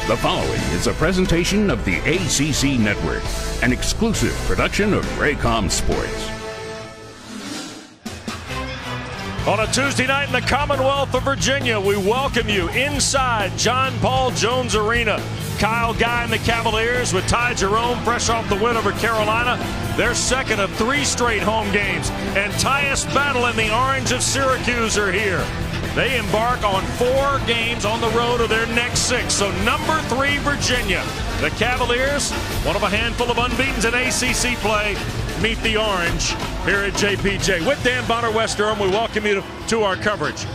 The following is a presentation of the ACC Network, an exclusive production of Raycom Sports. On a Tuesday night in the Commonwealth of Virginia, we welcome you inside John Paul Jones Arena. Kyle Guy and the Cavaliers with Ty Jerome fresh off the win over Carolina. Their second of 3 straight home games. And Tyus Battle and the Orange of Syracuse are here. They embark on 4 games on the road of their next 6. So number 3, Virginia. The Cavaliers, one of a handful of unbeatens in ACC play, meet the Orange here at JPJ. With Dan Bonner, West Durham, we welcome you to our coverage.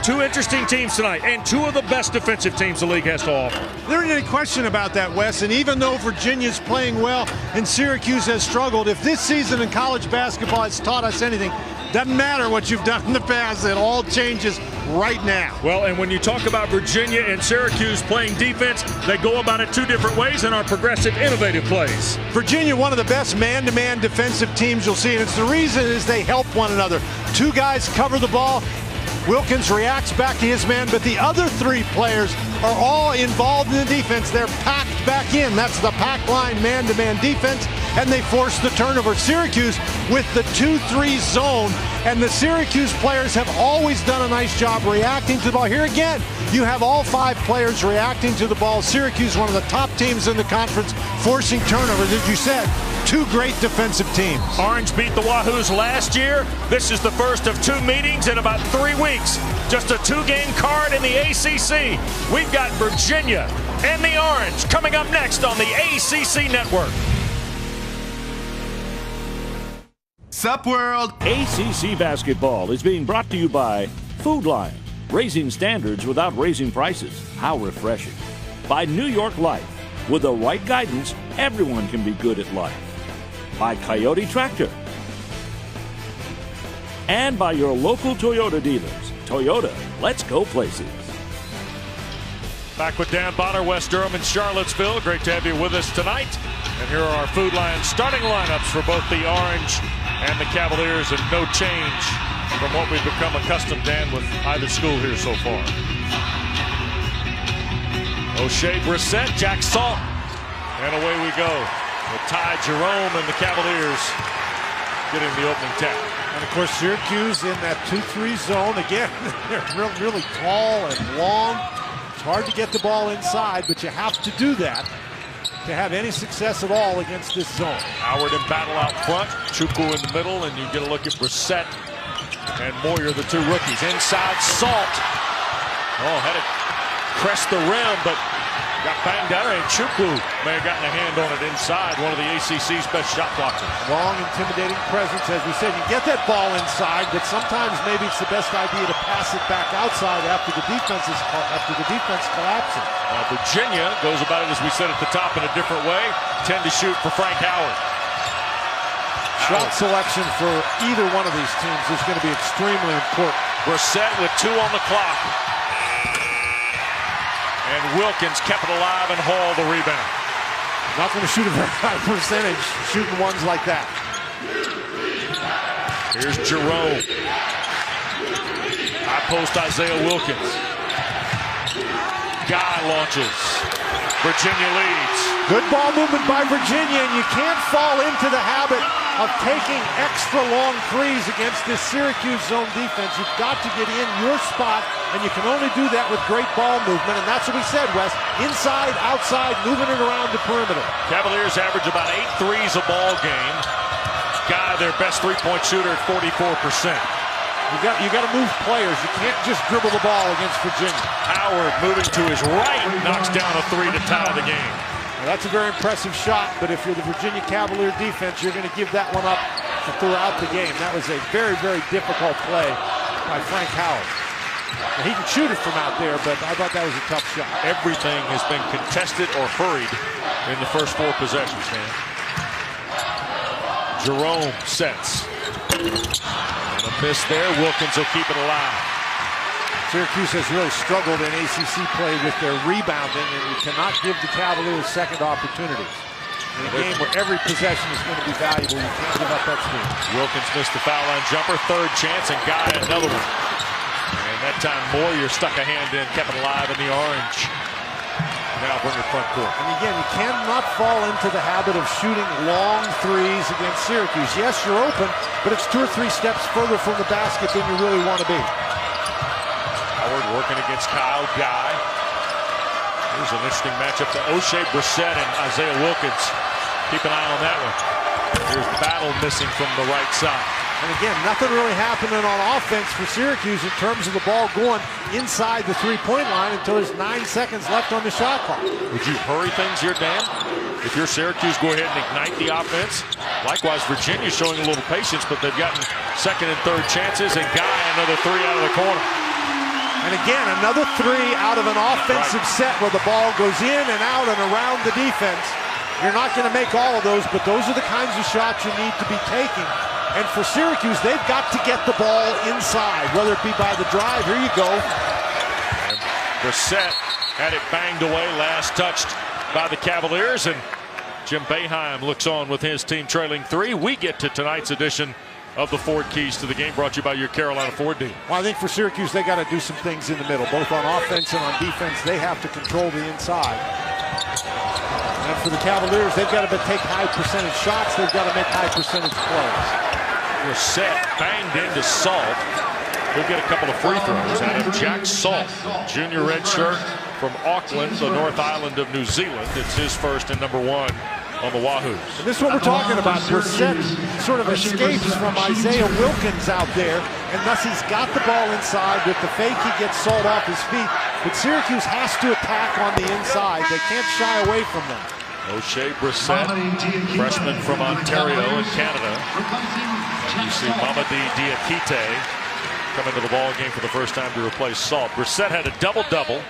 2 interesting teams tonight, and 2 of the best defensive teams the league has to offer. There isn't any question about that, Wes. And even though Virginia's playing well and Syracuse has struggled, if this season in college basketball has taught us anything, doesn't matter what you've done in the past, it all changes right now. Well, and when you talk about Virginia and Syracuse playing defense, they go about it 2 different ways and are progressive, innovative plays. Virginia, one of the best man-to-man defensive teams you'll see, and it's the reason is they help one another. 2 guys cover the ball. Wilkins reacts back to his man, but the other 3 players are all involved in the defense. They're packed back in. That's the pack line man-to-man defense, and they force the turnover. Syracuse with the 2-3 zone, and the Syracuse players have always done a nice job reacting to the ball. Here again, you have all 5 players reacting to the ball. Syracuse, one of the top teams in the conference, forcing turnovers, as you said. 2 great defensive teams. Orange beat the Wahoos last year. This is the first of 2 meetings in about 3 weeks. Just a 2-game card in the ACC. We've got Virginia and the Orange coming up next on the ACC Network. Sup, world? ACC basketball is being brought to you by Food Lion, raising standards without raising prices. How refreshing. By New York Life. With the right guidance, everyone can be good at life. By Coyote Tractor. And by your local Toyota dealers. Toyota, let's go places. Back with Dan Bonner, West Durham and Charlottesville. Great to have you with us tonight. And here are our Food Lion starting lineups for both the Orange and the Cavaliers, and no change from what we've become accustomed, Dan, with either school here so far. O'Shea Brissett, Jack Salt, and away we go with Ty Jerome and the Cavaliers getting the opening tap. And of course, Syracuse in that 2-3 zone. Again, they're really tall and long. It's hard to get the ball inside, but you have to do that to have any success at all against this zone. Howard and Battle out front, Chukwu in the middle, and you get a look at Brissett and Moyer, the 2 rookies. Inside, Salt. Oh, had it crest the rim, but got banged out. And Chukwu may have gotten a hand on it inside, one of the ACC's best shot blockers. Long, intimidating presence. As we said, you get that ball inside, but sometimes maybe it's the best idea to pass it back outside after the defense collapsing. Virginia goes about it, as we said at the top, in a different way. 10 to shoot for Frank Howard. Shot selection for either one of these teams is going to be extremely important. Brissett with 2 on the clock. And Wilkins kept it alive, and Hall the rebound. Not going to shoot a very high percentage shooting ones like that. Here's Jerome. High post Isaiah Wilkins. Guy launches. Virginia leads. Good ball movement by Virginia, and you can't fall into the habit of taking extra long threes against this Syracuse zone defense. You've got to get in your spot, and you can only do that with great ball movement, and that's what we said, Wes. Inside, outside, moving it around the perimeter. Cavaliers average about 8 threes a ball game. Guy, their best 3-point shooter at 44%. You got to move players. You can't just dribble the ball against Virginia. Howard moving to his right, knocks down a 3 to tie the game. Well, that's a very impressive shot, but if you're the Virginia Cavalier defense, you're going to give that one up throughout the game. That was a very, very difficult play by Frank Howard. Now, he can shoot it from out there, but I thought that was a tough shot. Everything has been contested or hurried in the first 4 possessions, man. Jerome sets. And a miss there. Wilkins will keep it alive. Syracuse has really struggled in ACC play with their rebounding, and you cannot give the Cavaliers second opportunities. In a game where every possession is going to be valuable, you can't give up that speed. Wilkins missed the foul line jumper. 3rd chance, and got another one. And that time Moyer stuck a hand in, kept it alive in the Orange. now bring it front court. And again, you cannot fall into the habit of shooting long threes against Syracuse. Yes, you're open, but it's 2 or 3 steps further from the basket than you really want to be. Howard working against Kyle Guy. Here's an interesting matchup to O'Shea Brissett and Isaiah Wilkins. Keep an eye on that one. Here's Battle missing from the right side. And again, nothing really happening on offense for Syracuse in terms of the ball going inside the three-point line until there's 9 seconds left on the shot clock. Would you hurry things here, Dan? If you're Syracuse, go ahead and ignite the offense. Likewise, Virginia showing a little patience, but they've gotten second and third chances, and Guy another 3 out of the corner. And again, another 3 out of an offensive set where the ball goes in and out and around the defense. You're not going to make all of those, but those are the kinds of shots you need to be taking. And for Syracuse, they've got to get the ball inside, whether it be by the drive. Here you go. And Brissett had it banged away, last touched by the Cavaliers, and Jim Boeheim looks on with his team trailing 3. We get to tonight's edition of the Ford Keys to the Game, brought to you by your Carolina Ford dealer. Well, I think for Syracuse, they got to do some things in the middle, both on offense and on defense. They have to control the inside. And for the Cavaliers, they've got to take high percentage shots. They've got to make high percentage plays. Brissett banged into Salt. He'll get a couple of free throws out of Jack Salt, junior redshirt from Auckland, the North Island of New Zealand. It's his first and number 1 on the Wahoos. And this is what we're talking about. Brissett sort of escapes from Isaiah Wilkins out there, and thus he's got the ball inside. With the fake, he gets Salt off his feet. But Syracuse has to attack on the inside. They can't shy away from them. O'Shea Brissett, freshman from Ontario in Canada. You see Mamadi Diakite coming to the ball game for the first time to replace Salt. Brissett had a double-double.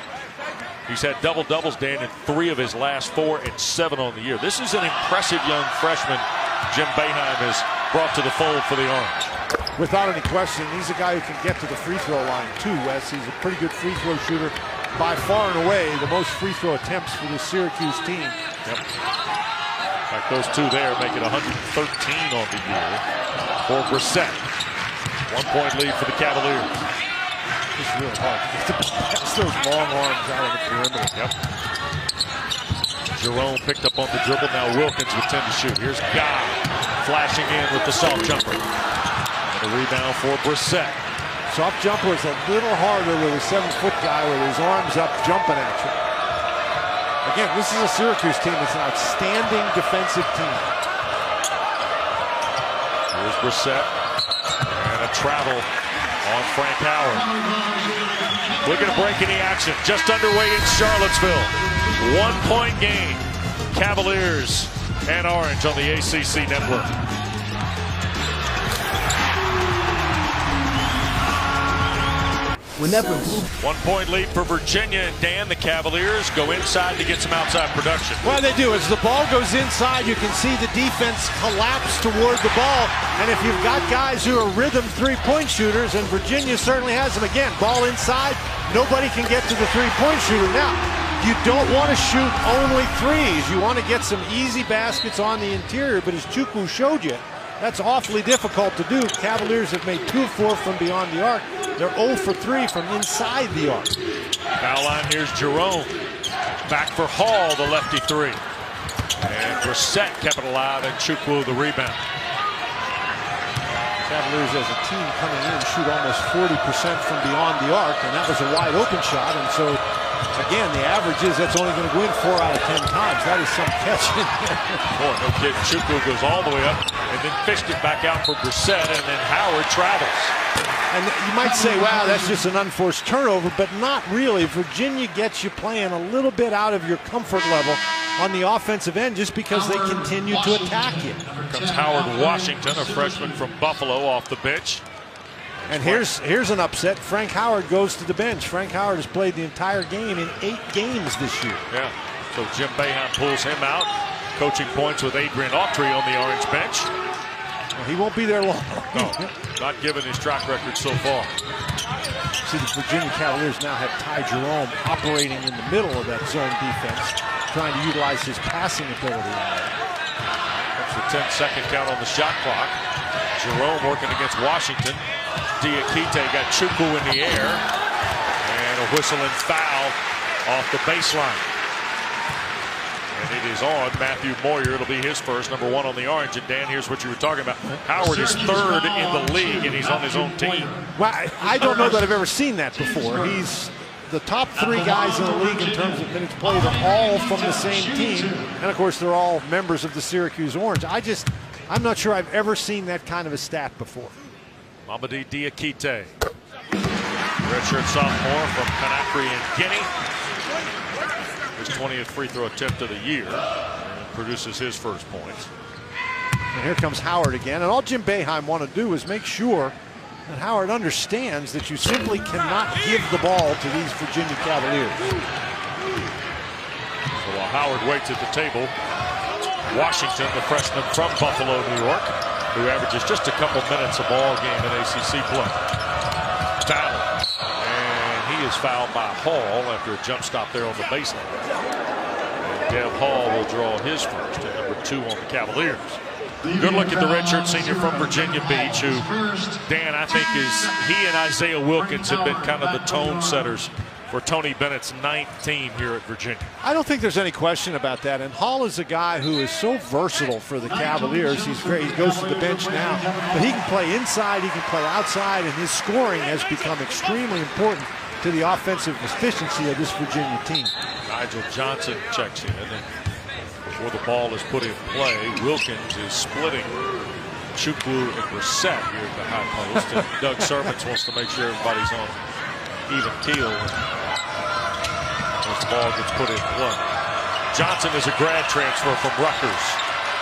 He's had double-doubles, Dan, in 3 of his last 4 and 7 on the year. This is an impressive young freshman Jim Boeheim has brought to the fold for the Orange. Without any question, he's a guy who can get to the free throw line too, Wes. He's a pretty good free throw shooter. By far and away, the most free throw attempts for the Syracuse team. Yep. In fact, those 2 there make it 113 on the year for Brissett. 1-point lead for the Cavaliers. It's really hard. It's those long arms out on the perimeter. Yep. Jerome picked up on the dribble. Now Wilkins with 10 to shoot. Here's Guy flashing in with the soft jumper. And a rebound for Brissett. Soft jumper is a little harder with a 7-foot guy with his arms up jumping at you. Again, this is a Syracuse team that's an outstanding defensive team. Here's Brissett. And a travel on Frank Howard. We're going to break any action. Just underway in Charlottesville. 1-point game. Cavaliers and Orange on the ACC network. Whenever 1-point lead for Virginia, and Dan, the Cavaliers go inside to get some outside production. Well, they do. As the ball goes inside, you can see the defense collapse toward the ball. And if you've got guys who are rhythm 3-point shooters, and Virginia certainly has them, again, ball inside, nobody can get to the 3-point shooter. Now, you don't want to shoot only threes. You want to get some easy baskets on the interior, but as Chukwu showed you, that's awfully difficult to do. Cavaliers have made 2 of 4 from beyond the arc. They're 0 for 3 from inside the arc. Foul line, here's Jerome. Back for Hall, the lefty 3. And Brissett kept it alive, and Chukwu the rebound. Cavaliers as a team coming in shoot almost 40% from beyond the arc, and that was a wide open shot. And so, again, the average is that's only going to go in 4 out of 10 times. That is some catch in there. Boy, no kid. Chukwu goes all the way up and then fished it back out for Brissett, and then Howard travels. And you might say, wow, that's just an unforced turnover, but not really. Virginia gets you playing a little bit out of your comfort level on the offensive end just because they continue to attack you. Here comes Howard Washington, a freshman from Buffalo, off the bench. And here's an upset. Frank Howard goes to the bench. Frank Howard has played the entire game in 8 games this year. Yeah, so Jim Boeheim pulls him out. Coaching points with Adrian Autry on the Orange bench. Well, he won't be there long. No, not given his track record so far. See, the Virginia Cavaliers now have Ty Jerome operating in the middle of that zone defense, trying to utilize his passing ability. That's the 10-second count on the shot clock. Jerome working against Washington. Diakite got Chukwu in the air. And a whistle and foul off the baseline. And it is on Matthew Moyer. It'll be his first, number 1 on the orange. And Dan, here's what you were talking about. Howard is 3rd in the league, and he's on his own team. Well, I don't know that I've ever seen that before. He's the top 3 guys in the league in terms of minutes played are all from the same team. And, of course, they're all members of the Syracuse Orange. I'm not sure I've ever seen that kind of a stat before. Mamadi Diakite, redshirt sophomore from Conakry in Guinea. His 20th free throw attempt of the year, and produces his first points. And here comes Howard again. And all Jim Boeheim want to do is make sure that Howard understands that you simply cannot give the ball to these Virginia Cavaliers. So while Howard waits at the table, Washington, the freshman from Buffalo, New York, who averages just a couple minutes a ball game in ACC play. Foul. And he is fouled by Hall after a jump stop there on the baseline. And Dev Hall will draw his first, and number 2 on the Cavaliers. Good look at the redshirt senior from Virginia Beach, who, Dan, I think he and Isaiah Wilkins have been kind of the tone setters for Tony Bennett's 9th team here at Virginia. I don't think there's any question about that. And Hall is a guy who is so versatile for the Cavaliers. He's great. He goes to the bench now, but he can play inside, he can play outside, and his scoring has become extremely important to the offensive efficiency of this Virginia team. Nigel Johnson checks in, and before the ball is put in play, Wilkins is splitting Chukwu and Brissett here at the high post, and Doug Servants wants to make sure everybody's on even keel as the ball gets put in play. Johnson is a grad transfer from Rutgers,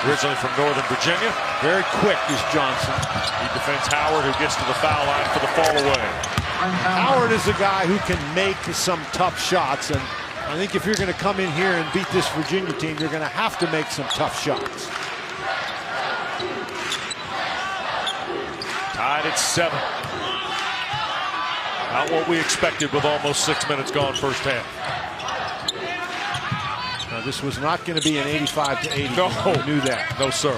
originally from Northern Virginia. Very quick is Johnson. He defends Howard, who gets to the foul line for the fall away. Howard is a guy who can make some tough shots, and I think if you're going to come in here and beat this Virginia team, you're going to have to make some tough shots. Tied at 7. Not what we expected with almost 6 minutes gone first half. Now, this was not going to be an 85-80. No, I knew that. No, sir.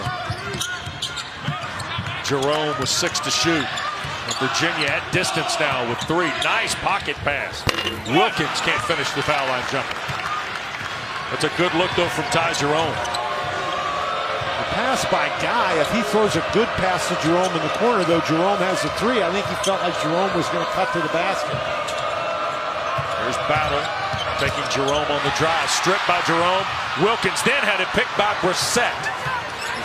Jerome with 6 to shoot. And Virginia at distance now with 3. Nice pocket pass. Wilkins can't finish the foul line jumper. That's a good look, though, from Ty Jerome. The pass by Guy, if he throws a good pass to Jerome in the corner, though Jerome has a 3, I think he felt like Jerome was going to cut to the basket. There's Battle taking Jerome on the drive. Stripped by Jerome. Wilkins then had it picked by Brissett.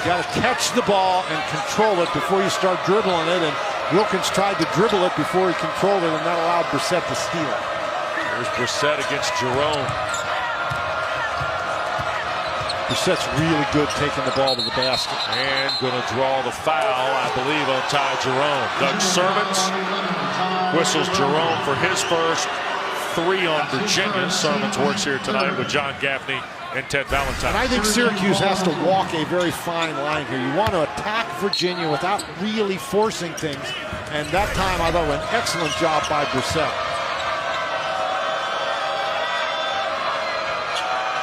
You got to catch the ball and control it before you start dribbling it, and Wilkins tried to dribble it before he controlled it, and that allowed Brissett to steal it. There's Brissett against Jerome. Brissett's really good taking the ball to the basket. And going to draw the foul, I believe, on Ty Jerome. Doug Servants whistles Jerome for his first. 3 on Virginia. Servants works here tonight with John Gaffney and Ted Valentine. And I think Syracuse has to walk a very fine line here. You want to attack Virginia without really forcing things. And that time, I thought, an excellent job by Brissett.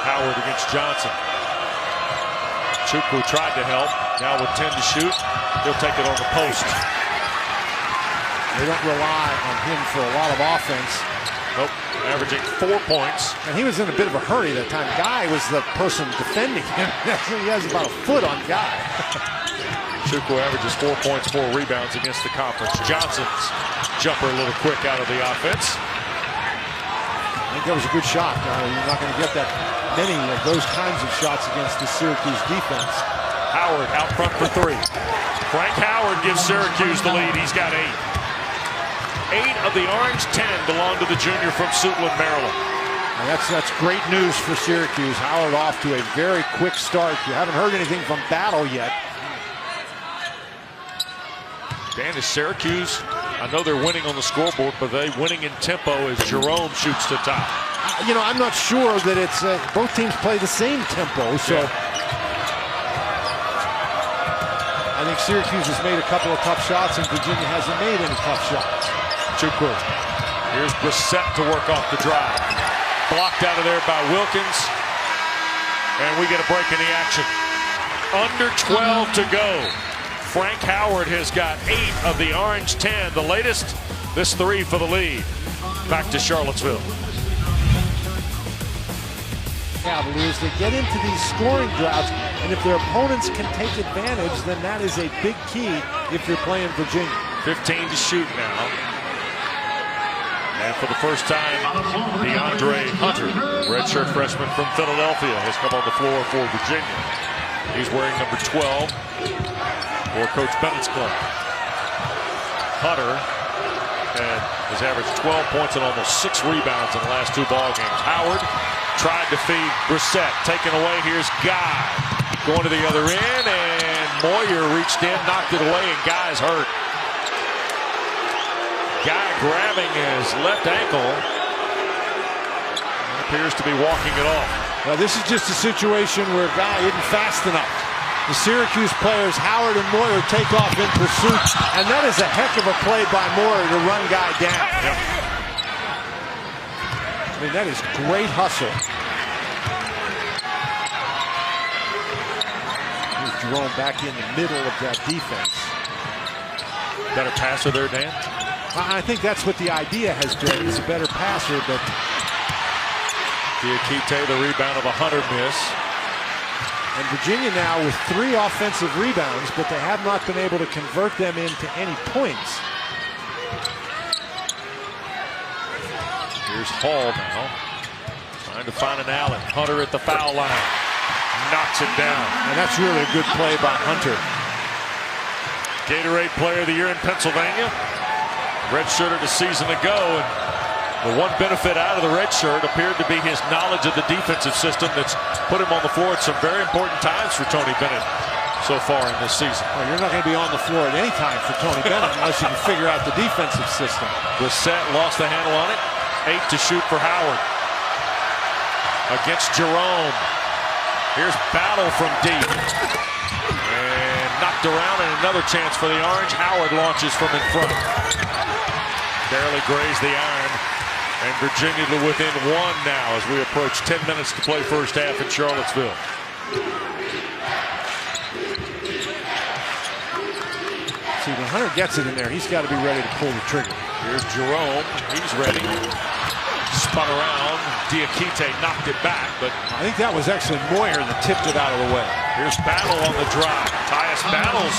Howard against Johnson. Chukwu tried to help. Now with 10 to shoot, he'll take it on the post. They don't rely on him for a lot of offense. Nope, averaging 4 points. And he was in a bit of a hurry that time. Guy was the person defending him. He has about a foot on Guy. Chukwu averages 4 points, 4 rebounds against the conference. Johnson's jumper a little quick out of the offense. I think that was a good shot. You're not going to get that many of those kinds of shots against the Syracuse defense. Howard out front for 3. Frank Howard gives Syracuse the lead. He's got 8. 8 of the Orange 10 belong to the junior from Suitland, Maryland. And that's great news for Syracuse. Howard off to a very quick start. You haven't heard anything from Battle yet. Dan, is Syracuse, I know they're winning on the scoreboard, but they winning in tempo as Jerome shoots to top. You know, I'm not sure that it's both teams play the same tempo, so yeah. I think Syracuse has made a couple of tough shots and Virginia hasn't made any tough shots. Chukwu. Here's Brissett to work off the drive. Blocked out of there by Wilkins. And we get a break in the action. Under 12 to go. Frank Howard has got 8 of the Orange 10. The latest, this 3 for the lead. Back to Charlottesville. Cavaliers. They get into these scoring droughts, and if their opponents can take advantage, then that is a big key if you're playing Virginia. 15 to shoot now. And for the first time, DeAndre Hunter, redshirt freshman from Philadelphia, has come on the floor for Virginia. He's wearing number 12 for Coach Bennett's club. Hunter has averaged 12 points and almost 6 rebounds in the last 2 ball games. Howard tried to feed Brissett. Taken away. Here's Guy going to the other end, and Moyer reached in, knocked it away, and Guy's hurt. Guy grabbing his left ankle. And appears to be walking it off. Now this is just a situation where Guy isn't fast enough. The Syracuse players, Howard and Moyer, take off in pursuit, and that is a heck of a play by Moyer to run Guy down. Yep. I mean, that is great hustle. Here's Jerome back in the middle of that defense. Better passer there, Dan? I think that's what the idea has been. He's a better passer, but Diakite, the rebound of a Hunter miss. And Virginia now with 3 offensive rebounds, but they have not been able to convert them into any points. Here's Hall now, trying to find an alley. Hunter at the foul line, knocks it down. And that's really a good play by Hunter. Gatorade Player of the Year in Pennsylvania. Redshirted a season ago, and the one benefit out of the red shirt appeared to be his knowledge of the defensive system that's put him on the floor at some very important times for Tony Bennett so far in this season. Well, you're not going to be on the floor at any time for Tony Bennett unless you can figure out the defensive system. Brissett lost the handle on it. 8 to shoot for Howard. Against Jerome. Here's Battle from deep. And knocked around, and another chance for the Orange. Howard launches from in front. Barely grazed the iron. And Virginia to within 1 now as we approach 10 minutes to play first half in Charlottesville. See, when Hunter gets it in there, he's got to be ready to pull the trigger. Here's Jerome. He's ready. Spun around. Diakite knocked it back, but I think that was actually Moyer that tipped it out of the way. here's Battle on the drive. Tyus Battle's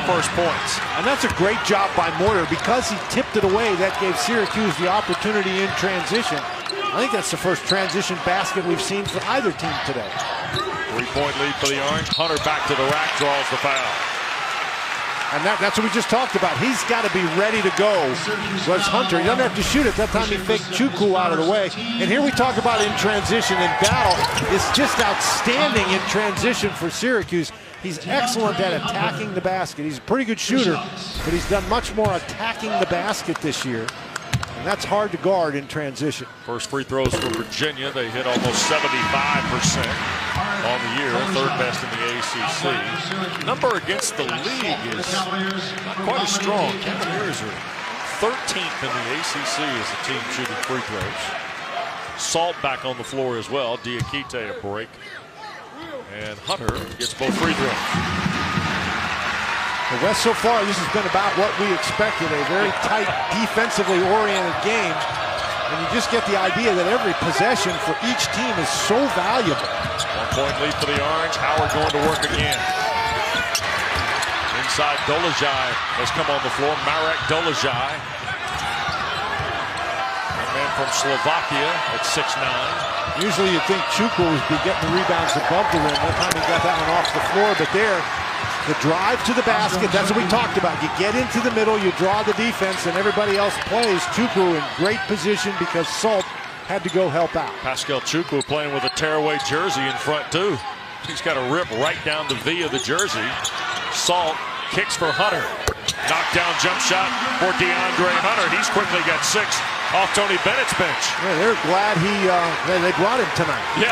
first points. And that's a great job by Moyer. Because he tipped it away, that gave Syracuse the opportunity in transition. I think that's the first transition basket we've seen for either team today. 3-point lead for the Orange. Hunter back to the rack, draws the foul. And that's what we just talked about. He's got to be ready to go. Whereas Hunter, he doesn't have to shoot it. That time he faked Chukwu out of the way. And here we talk about in transition, and Battle is just outstanding in transition for Syracuse. He's excellent at attacking the basket. He's a pretty good shooter, but he's done much more attacking the basket this year. And that's hard to guard in transition. First free throws for Virginia. They hit almost 75% on the year, third best in the ACC. Number against the league is not quite as strong. Cavaliers are 13th in the ACC as a team shooting free throws. Salt back on the floor as well. Diakite a break. And Hunter gets both free throws. The West so far, this has been about what we expected, a very tight, defensively oriented game. And you just get the idea that every possession for each team is so valuable. 1-point lead for the Orange. Howard going to work again. Inside, Dolezaj has come on the floor. Marek Dolezaj. A man from Slovakia at 6'9". Usually you'd think Chukwu would be getting the rebounds above the rim. That time he got that one off the floor, but there, the drive to the basket, that's what we talked about. You get into the middle, you draw the defense, and everybody else plays. Chukwu in great position because Salt had to go help out. Pascal Chukwu playing with a tearaway jersey in front, too. He's got a rip right down the V of the jersey. Salt kicks for Hunter. Knockdown jump shot for DeAndre Hunter. He's quickly got 6 off Tony Bennett's bench. Yeah, they're glad they brought him tonight. Yeah.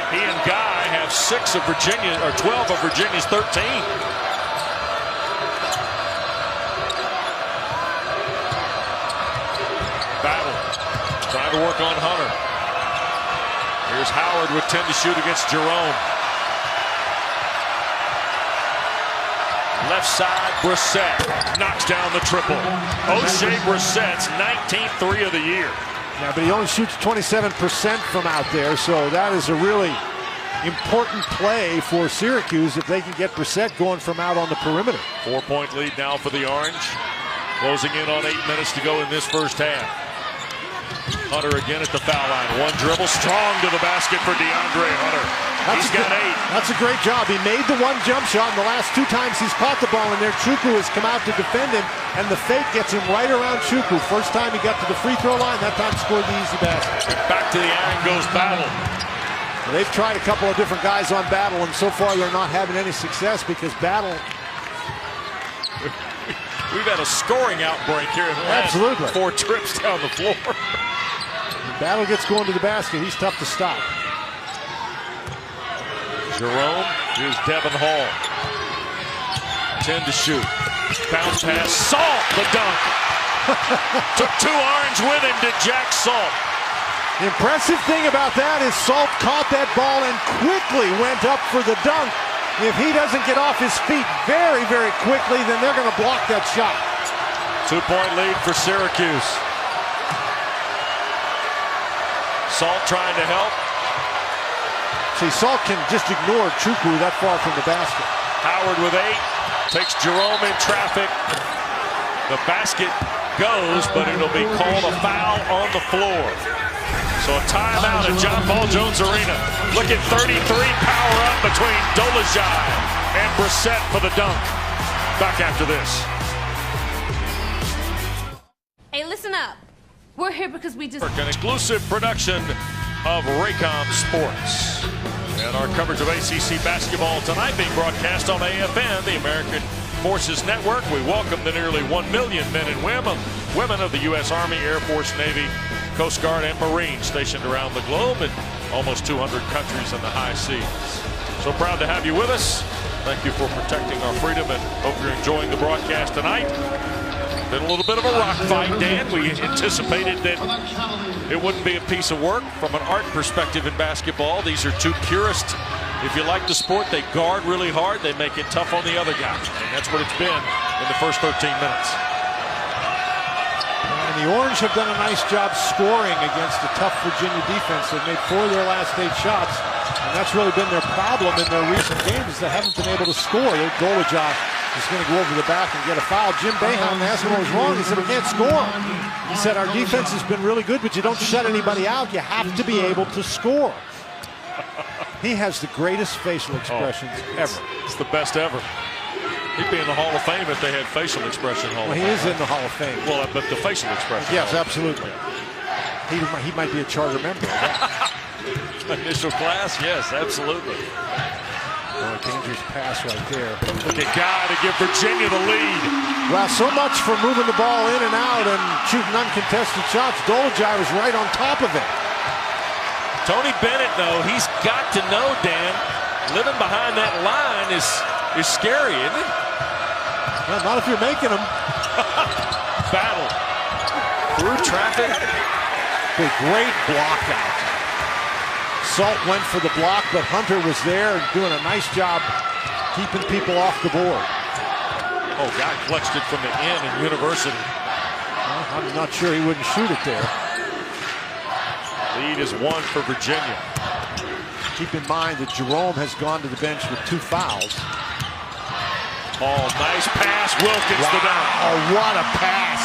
He and Guy have 6 of Virginia, or 12 of Virginia's 13. Battle trying to work on Hunter. Here's Howard with 10 to shoot against Jerome. Left side, Brissett knocks down the triple. O'Shea Brissett's 19th 3 of the year. Yeah, but he only shoots 27% from out there, so that is a really important play for Syracuse if they can get Brissett going from out on the perimeter. 4-point lead now for the Orange. Closing in on 8 minutes to go in this first half. Hunter again at the foul line. One dribble, strong to the basket for DeAndre Hunter. He's got 8. That's a great job. He made the one jump shot, and the last 2 times he's caught the ball in there, Chukwu has come out to defend him, and the fake gets him right around Chukwu. First time he got to the free throw line, that time scored the easy basket. Back to the iron goes Battle. They've tried a couple of different guys on Battle, and so far they're not having any success because Battle... We've had a scoring outbreak here in the last 4 trips down the floor. Battle gets going to the basket. He's tough to stop. Jerome, here's Devin Hall. 10 to shoot. Bounce pass, Salt, the dunk. Took 2 Orange with him to Jack Salt. The impressive thing about that is Salt caught that ball and quickly went up for the dunk. If he doesn't get off his feet very, very quickly, then they're going to block that shot. 2-point lead for Syracuse. Salt trying to help. See, Salt can just ignore Chukwu that far from the basket. Howard with 8. Takes Jerome in traffic. The basket goes, but it'll be called a foul on the floor. So a timeout at John Paul Jones Arena. Look at 33 power up between Dolezaj and Brissett for the dunk. Back after this. Hey, listen up. We're here because we just... An exclusive production of Raycom Sports. And our coverage of ACC basketball tonight being broadcast on AFN, the American Forces Network. We welcome the nearly 1 million men and women of the U.S. Army, Air Force, Navy, Coast Guard, and Marines stationed around the globe in almost 200 countries in the high seas. So proud to have you with us. Thank you for protecting our freedom, and hope you're enjoying the broadcast tonight. Been a little bit of a rock fight, Dan. We anticipated that it wouldn't be a piece of work from an art perspective in basketball. These are 2 purists. If you like the sport, they guard really hard. They make it tough on the other guys. And that's what it's been in the first 13 minutes. And the Orange have done a nice job scoring against a tough Virginia defense. They've made 4 of their last 8 shots, and that's really been their problem in their recent games, is they haven't been able to score. Their Dolezaj is going to go over the back and get a foul. Jim Boeheim asked him what was wrong. He said, we can't score. He said, our defense has been really good, but you don't shut anybody out. You have to be able to score. He has the greatest facial expressions ever. It's the best ever. He'd be in the Hall of Fame if they had facial expression Hall of Fame. He is in the Hall of Fame. Well, but the facial expression. Yes, absolutely. He might be a charter member. Initial class, yes, absolutely. Oh, a dangerous pass right there. Look at Guy to give Virginia the lead. Well, so much for moving the ball in and out and shooting uncontested shots. Dolezaj was right on top of it. Tony Bennett, though, he's got to know, Dan, living behind that line is scary, isn't it? Well, not if you're making them. Battle. Through traffic. A great block out. Salt went for the block, but Hunter was there and doing a nice job keeping people off the board. Oh, Guy clutched it from the end in University. Well, I'm not sure he wouldn't shoot it there. Lead is 1 for Virginia. Keep in mind that Jerome has gone to the bench with 2 fouls. Oh, nice pass. Wilkins the dunk. Oh, what a pass.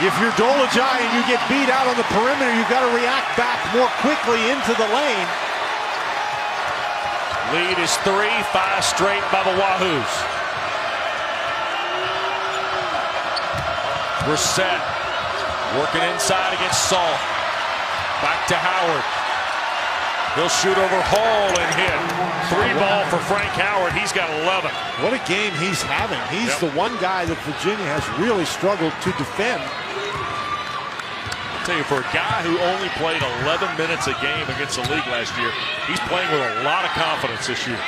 If you're Dolezaj and you get beat out on the perimeter, you've got to react back more quickly into the lane. Lead is 3, 5 straight by the Wahoos. Brissett working inside against Salt. Back to Howard. He'll shoot over Hall and hit. 3 ball for Frank Howard. He's got 11. What a game he's having. He's the one guy that Virginia has really struggled to defend. I'll tell you, for a guy who only played 11 minutes a game against the league last year, he's playing with a lot of confidence this year.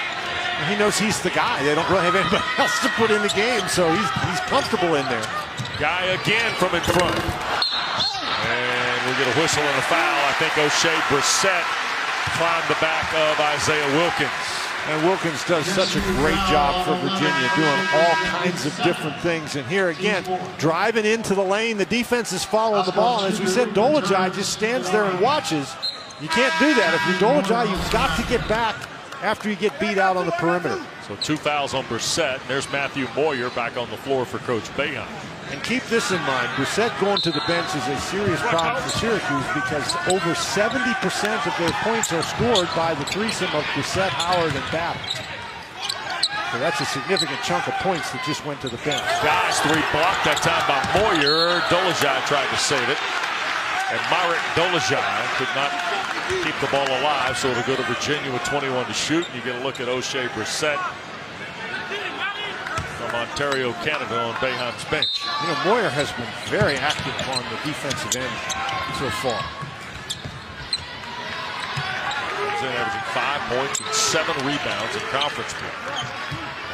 He knows he's the guy. They don't really have anybody else to put in the game, so he's comfortable in there. Guy again from in front. And we get a whistle and a foul. I think O'Shea Brissett climbed the back of Isaiah Wilkins. And Wilkins does such a great job for Virginia, doing all kinds of different things. And here again, driving into the lane, the defense is following the ball. And as we said, Dolajai just stands there and watches. You can't do that. If you're Dolajai, you've got to get back after you get beat out on the perimeter. So 2 fouls on Brissett. And there's Matthew Moyer back on the floor for Coach Boeheim. And keep this in mind, Brissett going to the bench is a serious problem for Syracuse because over 70% of their points are scored by the threesome of Brissett, Howard, and Babbitt. So that's a significant chunk of points that just went to the bench. Guys, 3 blocked that time by Moyer. Dolajai tried to save it. And Marek Dolajai could not keep the ball alive, so it'll go to Virginia with 21 to shoot. And you get a look at O'Shea Brissett from Ontario, Canada on Boeheim's bench. You know, Moyer has been very active on the defensive end so far. He's averaging 5 points and 7 rebounds in conference play.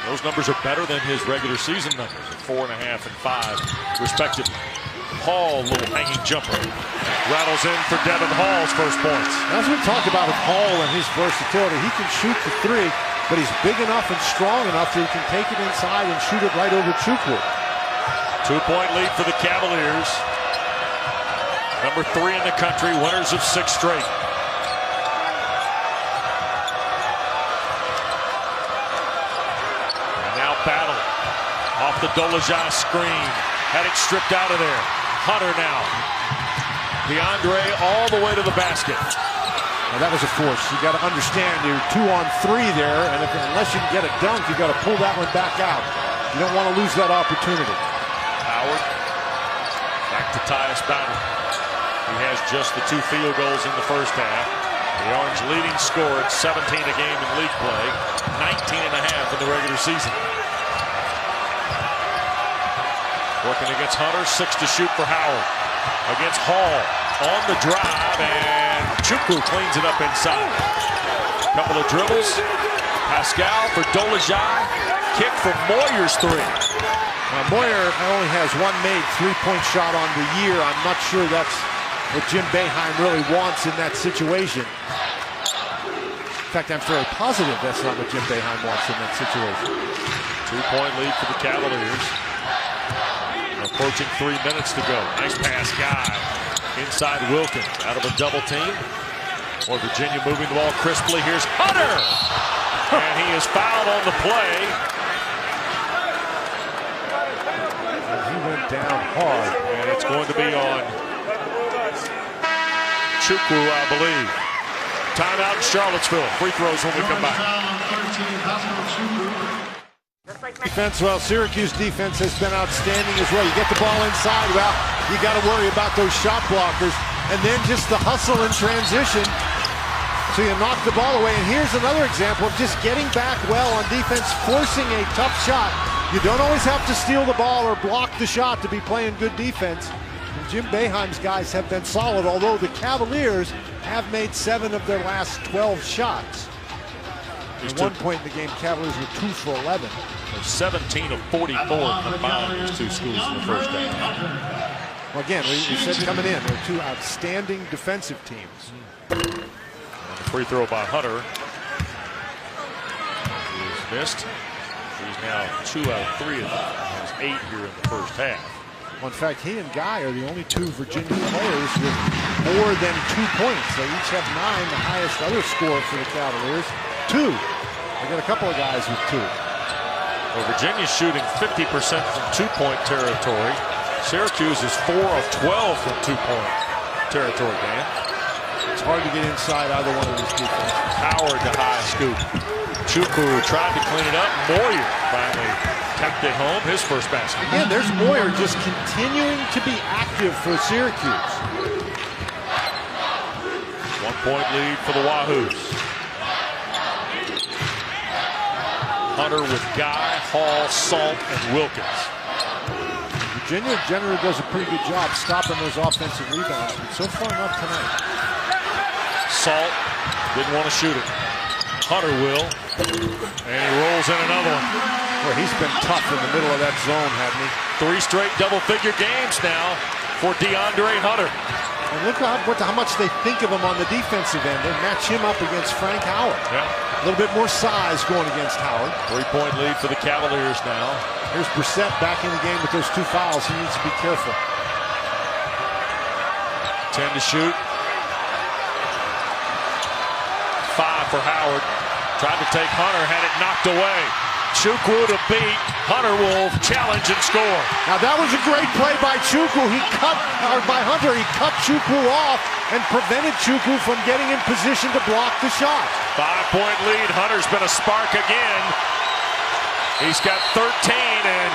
Those numbers are better than his regular season numbers at 4.5 and 5 respectively. Hall, little hanging jumper. Rattles in for Devin Hall's first points. As we talked about with Hall and his versatility, he can shoot the 3, but he's big enough and strong enough that he can take it inside and shoot it right over Chukwu. 2-point lead for the Cavaliers. Number 3 in the country, winners of 6 straight. And now battle off the Dolajai screen. Had it stripped out of there. Hunter now. DeAndre all the way to the basket. Now that was a force. You got to understand you're 2 on 3 there, and unless you can get a dunk, you got to pull that one back out. You don't want to lose that opportunity. Howard back to Tyus Bowden. He has just the 2 field goals in the first half. The Orange leading scorer at 17 a game in league play, 19.5 in the regular season. Working against Hunter, 6 to shoot for Howard. Against Hall on the drive, and Chukwu cleans it up inside. Couple of dribbles. Pascal for Dolajai. Kick for Moyer's 3. Now Moyer only has 1 made 3-point shot on the year. I'm not sure that's what Jim Boeheim really wants in that situation. In fact, I'm fairly positive that's not what Jim Boeheim wants in that situation. 2-point lead for the Cavaliers. Approaching 3 minutes to go. Nice pass, Guy. Inside Wilkins, out of a double team. Or Virginia moving the ball crisply. Here's Hunter! And he is fouled on the play. And he went down hard. And it's going to be on Chukwu, I believe. Timeout in Charlottesville. Free throws when we come back. Defense, well, Syracuse defense has been outstanding as well. You get the ball inside, well, you got to worry about those shot blockers. And then just the hustle in transition, so you knock the ball away. And here's another example of just getting back well on defense, forcing a tough shot. You don't always have to steal the ball or block the shot to be playing good defense. And Jim Boeheim's guys have been solid, although the Cavaliers have made 7 of their last 12 shots. At one point in the game, Cavaliers were 2 for 11. They're 17 of 44 combined, these 2 schools in the first half. Well, again, we said coming in, they're 2 outstanding defensive teams. And the free throw by Hunter is missed. He's now 2 out of 3 of them. Has 8 here in the first half. Well, in fact, he and Guy are the only 2 Virginia players with more than 2 points. They each have 9, the highest other score for the Cavaliers. 2. They got a couple of guys with 2. Well, Virginia's shooting 50% from 2-point territory. Syracuse is 4 of 12 from 2-point territory, Dan. It's hard to get inside either one of these defenses. Howard to high scoop. Chukwu tried to clean it up. Moyer finally kept it home. His first basket. Again, there's Moyer just continuing to be active for Syracuse. 1-point lead for the Wahoos. Hunter with Guy, Hall, Salt, and Wilkins. Virginia generally does a pretty good job stopping those offensive rebounds, but so far not tonight. Salt didn't want to shoot it. Hunter will, and he rolls in another one. Boy, he's been tough in the middle of that zone, hasn't he? 3 straight double-figure games now for DeAndre Hunter. And look how much they think of him on the defensive end. They match him up against Frank Howard. Yeah. A little bit more size going against Howard. 3-point lead for the Cavaliers now. Here's Brissett back in the game with those 2 fouls. He needs to be careful. 10 to shoot. 5 for Howard. Tried to take Hunter, had it knocked away. Chukwu to beat. Hunter will challenge and score. Now that was a great play by Chukwu. By Hunter, he cut Chukwu off and prevented Chukwu from getting in position to block the shot. 5-point lead. Hunter's been a spark again. He's got 13, and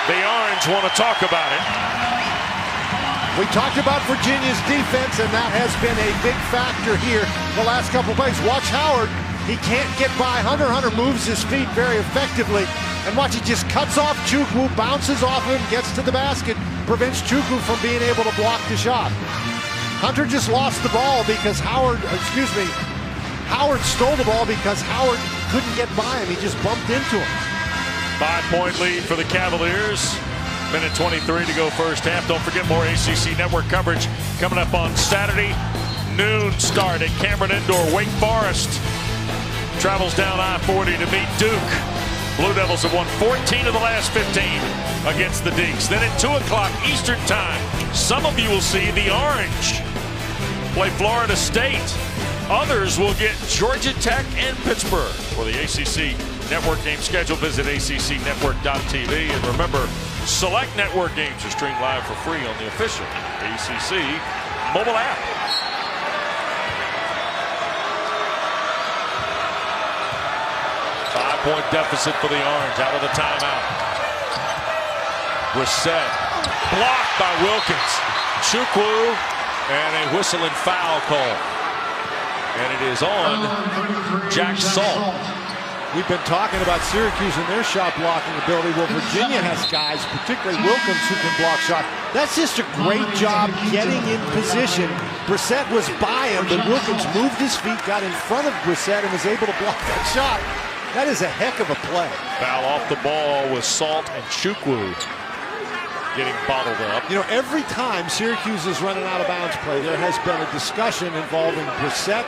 the Orange want to talk about it. We talked about Virginia's defense, and that has been a big factor here the last couple of plays. Watch Howard. He can't get by Hunter. Hunter moves his feet very effectively. And watch, he just cuts off Chukwu, bounces off him, gets to the basket, prevents Chukwu from being able to block the shot. Hunter just lost the ball because Howard stole the ball because Howard couldn't get by him. He just bumped into him. 5-point lead for the Cavaliers. Minute 23 to go first half. Don't forget more ACC Network coverage coming up on Saturday. Noon start at Cameron Indoor. Wake Forest travels down I-40 to meet Duke. Blue Devils have won 14 of the last 15 against the Deacs. Then at 2 o'clock Eastern time, some of you will see the Orange play Florida State. Others will get Georgia Tech and Pittsburgh. For the ACC Network game schedule, visit accnetwork.tv. And remember, select network games are streamed live for free on the official ACC mobile app. Five-point deficit for the Orange out of the timeout. Brissett blocked by Wilkins. Chukwu and a whistling foul call. And it is on Jack Salt. We've been talking about Syracuse and their shot blocking ability. Well, Virginia has guys, particularly Wilkins, who can block shots. That's just a great job getting in position. Brissett was by him, but Wilkins moved his feet, got in front of Brissett, and was able to block that shot. That is a heck of a play. Foul off the ball with Salt and Chukwu getting bottled up. You know, every time Syracuse is running out of bounds play, there has been a discussion involving Brissett,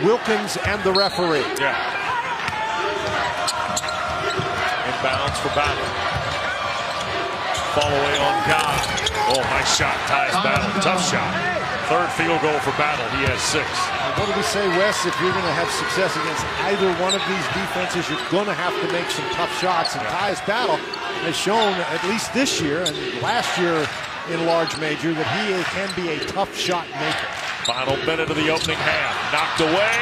Wilkins, and the referee. Yeah. Inbounds for Battle. Fall away on God. Oh, nice shot. Ties Battle. Tough shot. Third field goal for Battle. He has 6. What do we say, Wes? If you're going to have success against either one of these defenses, you're going to have to make some tough shots. And Tyus Battle has shown, at least this year and last year in large major, that he can be a tough shot maker. Final minute of the opening half. Knocked away,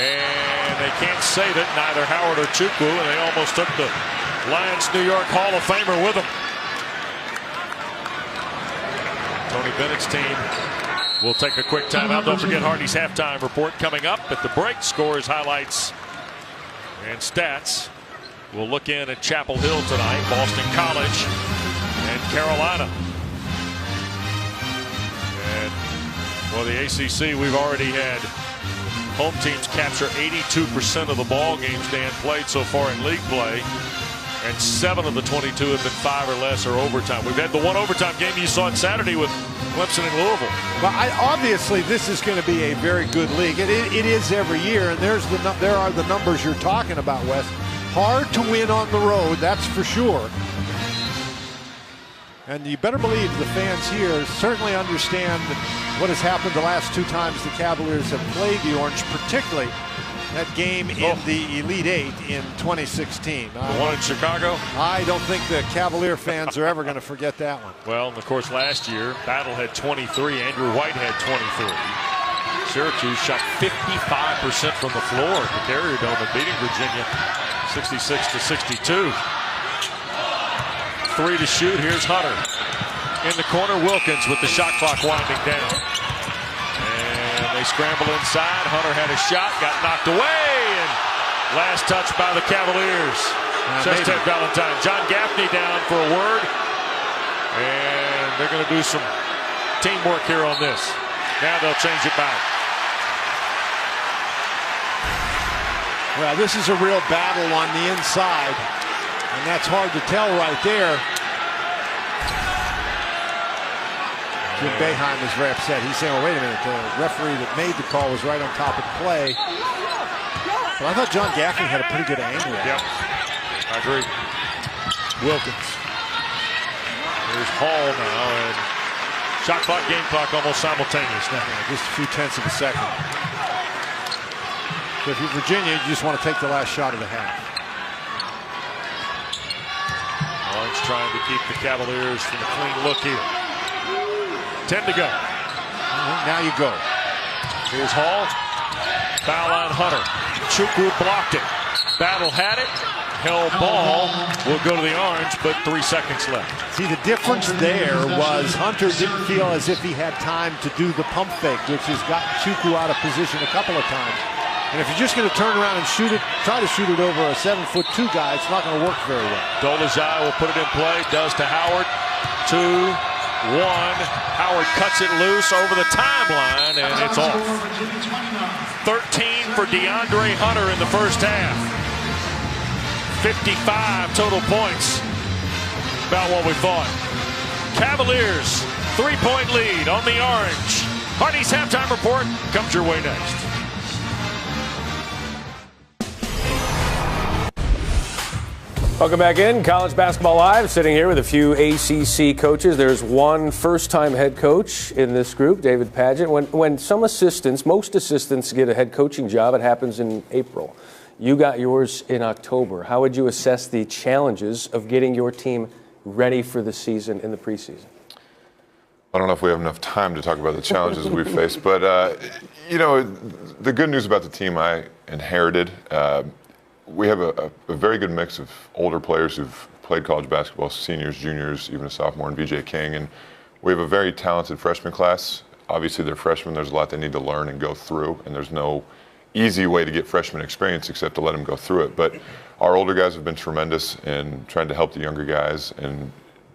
and they can't save it, neither Howard or Chukwu, and they almost took the Lions New York Hall of Famer with them. Tony Bennett's team will take a quick timeout. Don't forget Hardy's halftime report coming up at the break. Scores, highlights, and stats. We'll look in at Chapel Hill tonight, Boston College and Carolina. And well, the ACC, we've already had home teams capture 82% of the ball games Dan played so far in league play. And 7 of the 22 have been 5 or less or overtime. We've had the one overtime game you saw on Saturday with Clemson and Louisville. Well, obviously this is going to be a very good league. It is every year, and there are the numbers you're talking about, Wes. Hard to win on the road, that's for sure. And you better believe the fans here certainly understand what has happened the last 2 times the Cavaliers have played the Orange, particularly that game in the Elite Eight in 2016. The one in Chicago? I don't think the Cavalier fans are ever going to forget that one. Well, and of course, last year, Battle had 23. Andrew White had 23. Syracuse shot 55% from the floor at the Carrier Dome and beating Virginia 66-62. 3 to shoot. Here's Hunter. In the corner, Wilkins with the shot clock winding down. And they scramble inside. Hunter had a shot, got knocked away, and last touch by the Cavaliers. Says Ted Valentine. John Gaffney down for a word. And they're going to do some teamwork here on this. Now they'll change it back. Well, this is a real battle on the inside, and that's hard to tell right there. Jim Boeheim was very upset. He's saying, well, wait a minute, the referee that made the call was right on top of the play. But I thought John Gaffney had a pretty good angle. Yep, I agree. Wilkins. Here's Hall now, and shot clock, game clock almost simultaneous now. Yeah, just a few tenths of a second. So if you're Virginia, you just want to take the last shot of the half. Orange trying to keep the Cavaliers from a clean look here. 10 to go. Now you go. Here's Hall. Foul on Hunter. Chukwu blocked it. Battle had it. Held ball. Will go to the Orange, but 3 seconds left. See, the difference there was Hunter didn't feel as if he had time to do the pump fake, which has gotten Chukwu out of position a couple of times. And if you're just going to turn around and shoot it, try to shoot it over a 7'2" guy, it's not going to work very well. Dolezaj will put it in play. Does to Howard. 2-1. Howard cuts it loose over the timeline, and it's off. 13 for DeAndre Hunter in the first half. 55 total points. About what we thought. Cavaliers, 3-point lead on the Orange. Hardy's halftime report comes your way next. Welcome back in. College Basketball Live, sitting here with a few ACC coaches. There's one first-time head coach in this group, David Padgett. When some assistants, most assistants get a head coaching job, it happens in April. You got yours in October. How would you assess the challenges of getting your team ready for the season in the preseason? I don't know if we have enough time to talk about the challenges we face, but, you know, the good news about the team I inherited, we have a very good mix of older players who've played college basketball, seniors, juniors, even a sophomore in VJ King, and we have a very talented freshman class. Obviously, they're freshmen. There's a lot they need to learn and go through, and there's no easy way to get freshman experience except to let them go through it. But our older guys have been tremendous in trying to help the younger guys and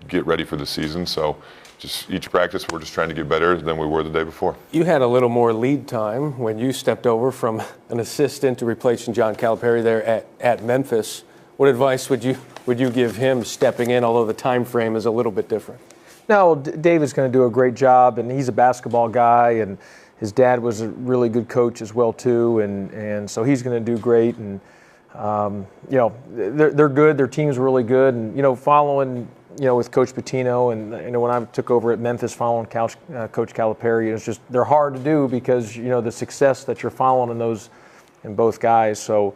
get ready for the season. So just each practice, we're just trying to get better than we were the day before. You had a little more lead time when you stepped over from an assistant to replacing John Calipari there at Memphis. What advice would you give him stepping in, although the time frame is a little bit different? No, David's going to do a great job, and he's a basketball guy, and his dad was a really good coach as well too, and so he's going to do great. And you know, they're good. Their team's really good, and you know, following, you know, with Coach Pitino, and you know, when I took over at Memphis following Coach Calipari, it's just they're hard to do because you know the success that you're following in both guys. So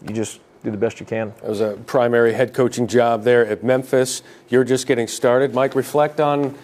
you just do the best you can. It was a primary head coaching job there at Memphis. You're just getting started. Mike, reflect on